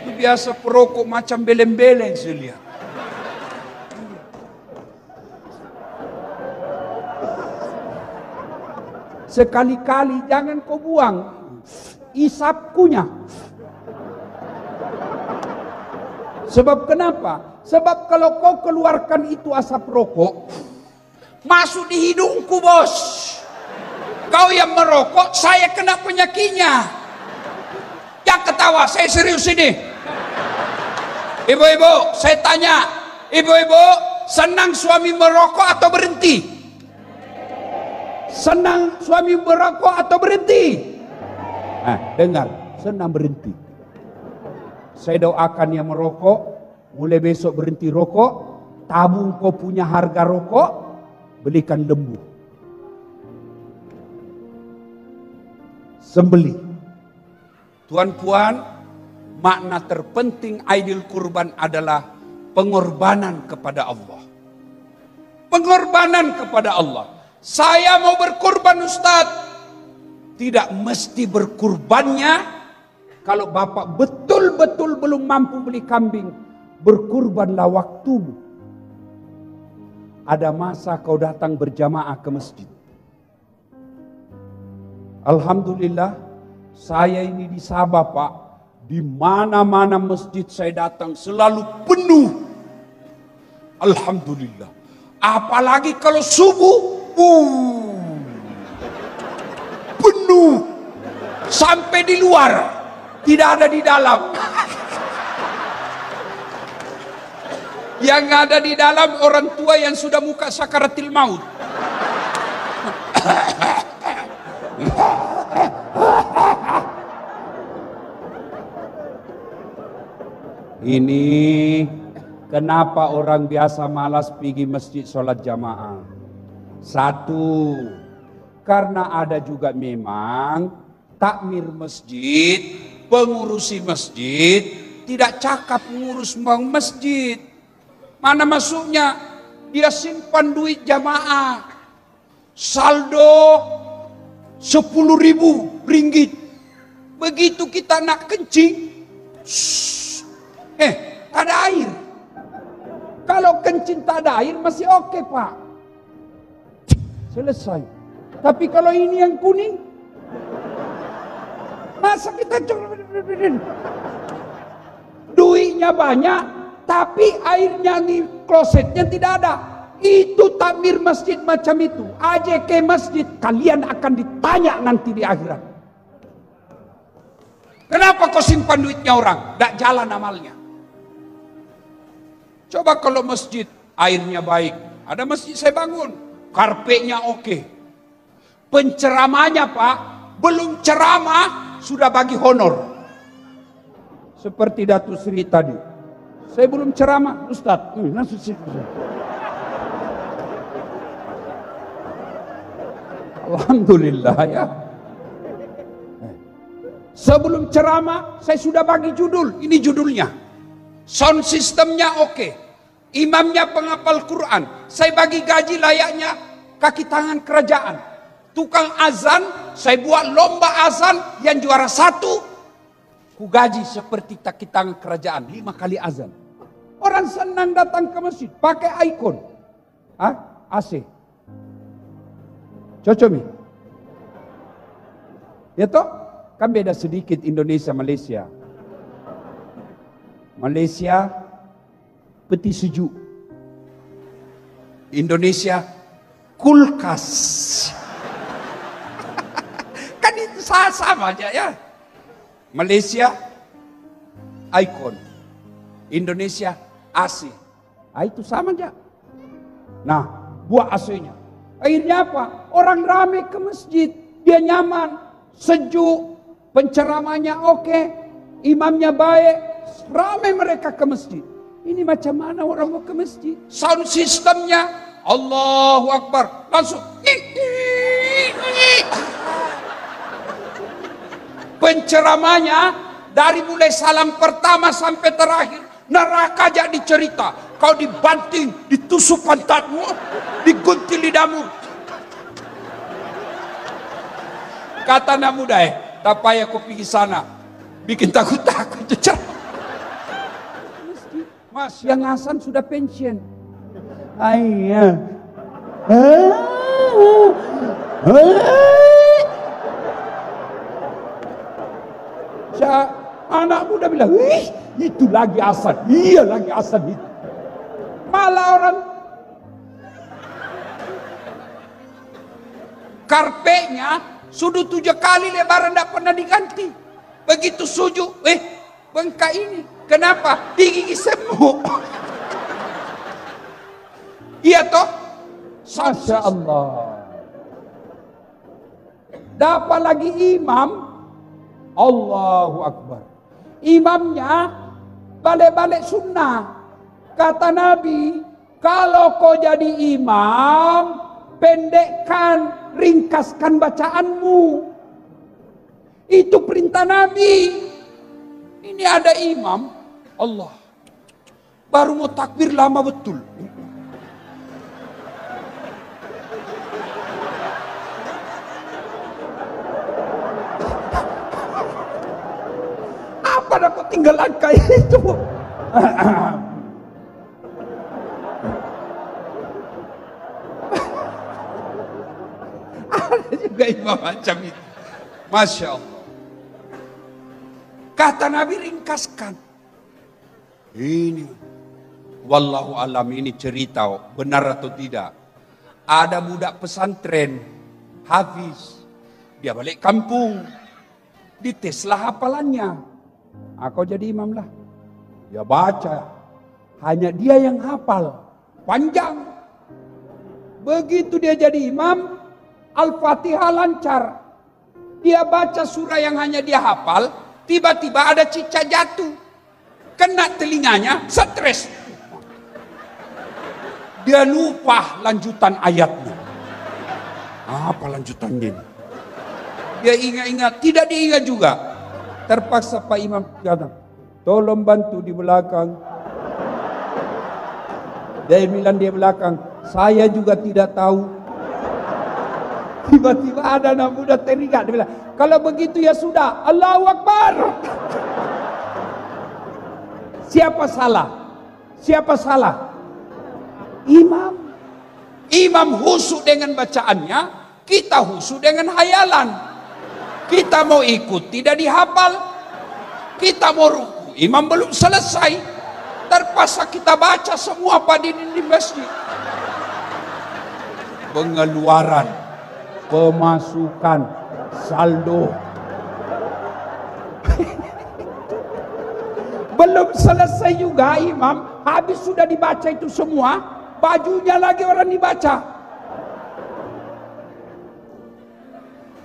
Itu biasa perokok macam beleng-beleng saya lihat. Sekali-kali jangan kau buang, isap kunyah. Sebab kenapa? Sebab kalau kau keluarkan itu asap rokok, masuk di hidungku, bos. Kau yang merokok, saya kena penyakitnya. Jangan ketawa, saya serius ini. Ibu-ibu, saya tanya, ibu-ibu senang suami merokok atau berhenti? Senang suami merokok atau berhenti? Dengar, senang berhenti. Saya doakan yang merokok, mulai besok berhenti rokok, tabung kau punya harga rokok, belikan lembu. Sembeli. Tuan-puan, makna terpenting Aidil Kurban adalah pengorbanan kepada Allah. Pengorbanan kepada Allah. Saya mau berkurban, Ustaz. Tidak mesti berkurbannya. Kalau Bapak betul-betul belum mampu beli kambing, berkurbanlah waktumu. Ada masa kau datang berjamaah ke masjid. Alhamdulillah, saya ini di Sabah, Pak. Di mana-mana masjid saya datang selalu penuh. Alhamdulillah. Apalagi kalau subuh, penuh. Sampai di luar, tidak ada di dalam. Yang ada di dalam orang tua yang sudah muka sakaratil maut. Ini kenapa orang biasa malas pergi masjid sholat jamaah? Satu, karena ada juga memang takmir masjid, pengurusi masjid tidak cakap mengurus masjid. Mana masuknya? Dia simpan duit jamaah, saldo 10.000 ringgit. Begitu kita nak kencing, tak ada air. Kalau kencing tak ada air masih oke, Pak. Selesai. Tapi kalau ini yang kuning, masa kita duitnya banyak, tapi airnya di klosetnya tidak ada. Itu takmir masjid macam itu. AJK masjid, kalian akan ditanya nanti di akhirat. Kenapa kau simpan duitnya orang? Tak jalan amalnya. Coba kalau masjid airnya baik. Ada masjid saya bangun, karpetnya oke. Penceramanya, Pak, belum ceramah sudah bagi honor. Seperti Datuk Sri tadi. Saya belum ceramah, Ustaz. Alhamdulillah ya. Sebelum ceramah saya sudah bagi judul. Ini judulnya. Sound systemnya oke. Imamnya penghafal Quran. Saya bagi gaji layaknya kaki tangan kerajaan. Tukang azan, saya buat lomba azan yang juara 1. Ku gaji seperti kaki tangan kerajaan. 5 kali azan. Orang senang datang ke masjid. Pakai ikon. AC. Cocok mi? Ya toh? Kan beda sedikit Indonesia Malaysia. Malaysia peti sejuk. Indonesia kulkas. Kan itu sama aja ya. Malaysia Icon. Indonesia AC. Itu sama aja. Nah, buah AC-nya. Akhirnya apa? Orang ramai ke masjid. Dia nyaman, sejuk, penceramanya oke, imamnya baik, ramai mereka ke masjid. Ini macam mana orang mau ke masjid? Sound systemnya, Allahu Akbar, langsung. Penceramanya dari mulai salam pertama sampai terakhir, neraka aja dicerita. Kau dibanting, ditusuk pantatmu, digunting lidahmu. Kata anak muda, tak payah kau pergi sana, bikin takut-takut. Mas, yang Hasan sudah pensiun. Ayah. Anak muda bilang, wih, itu lagi Hasan. Iya, lagi Hasan itu. Malah orang karpetnya sudah 7 kali lebaran tidak pernah diganti. Begitu sujud, bengkak ini. Kenapa? Digigit semut. Iya toh? Masya Allah. Dapat lagi imam. Allahu Akbar. Imamnya balik-balik sunnah. Kata Nabi, kalau kau jadi imam, pendekkan, ringkaskan bacaanmu. Itu perintah Nabi. Ini ada imam, Allah, baru mau takbir lama betul. Apa dah kau tinggal langkah itu? Ada juga imam macam itu. Masya Allah. Kata Nabi, ringkaskan. Ini wallahu alam, ini cerita benar atau tidak. Ada budak pesantren hafiz, dia balik kampung, diteslah hafalannya. Aku jadi imam lah. Dia baca, hanya dia yang hafal, panjang. Begitu dia jadi imam, Al-Fatihah lancar. Dia baca surah yang hanya dia hafal, tiba-tiba ada cicak jatuh, kena telinganya, stres. Dia lupa lanjutan ayatnya. Apa lanjutannya ini? Dia ingat-ingat, tidak diingat juga. Terpaksa Pak Imam kata, tolong bantu di belakang. Dia bilang di belakang, saya juga tidak tahu. Tiba-tiba ada anak muda teringat, dia bilang, kalau begitu ya sudah, Allahu Akbar. Siapa salah? Siapa salah? Imam. Imam khusyuk dengan bacaannya, kita khusyuk dengan hayalan. Kita mau ikut tidak dihafal, kita mau ruku, imam belum selesai, terpaksa kita baca semua pada di masjid. Pengeluaran, pemasukan, saldo. Belum selesai juga imam, habis sudah dibaca itu semua, bajunya lagi orang dibaca.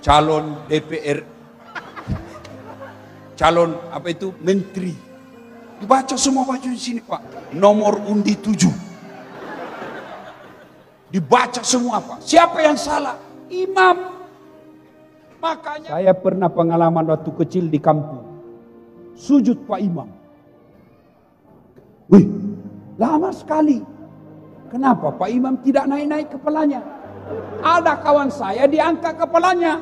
Calon DPR, calon apa itu, menteri, dibaca semua baju di sini Pak. Nomor undi 7, dibaca semua Pak. Siapa yang salah? Imam. Makanya saya pernah pengalaman waktu kecil di kampung, sujud Pak Imam. Wih, lama sekali. Kenapa Pak Imam tidak naik-naik kepalanya? Ada kawan saya diangkat kepalanya.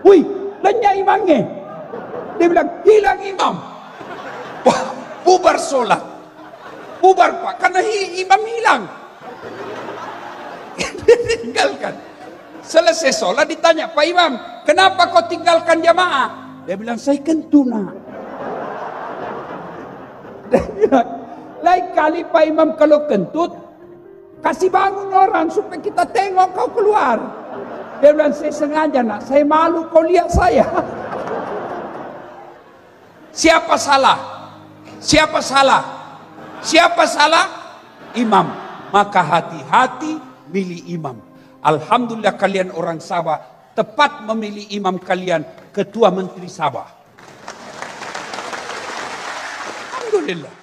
Wih, lenyap imamnya. Dia bilang, hilang imam. Wah, bubar sholat. Bubar Pak, karena imam hilang. Tinggalkan. Selesai sholat ditanya, Pak Imam, kenapa kau tinggalkan jamaah? Dia bilang, saya kentut nak. Dia bilang, lain kali Pak Imam kalau kentut, kasih bangun orang supaya kita tengok kau keluar. Dia bilang, saya sengaja nak, saya malu kau lihat saya. Siapa salah? Siapa salah? Siapa salah? Imam. Maka hati-hati milih imam. Alhamdulillah kalian orang Sabah tepat memilih imam kalian, Ketua Menteri Sabah. Alhamdulillah.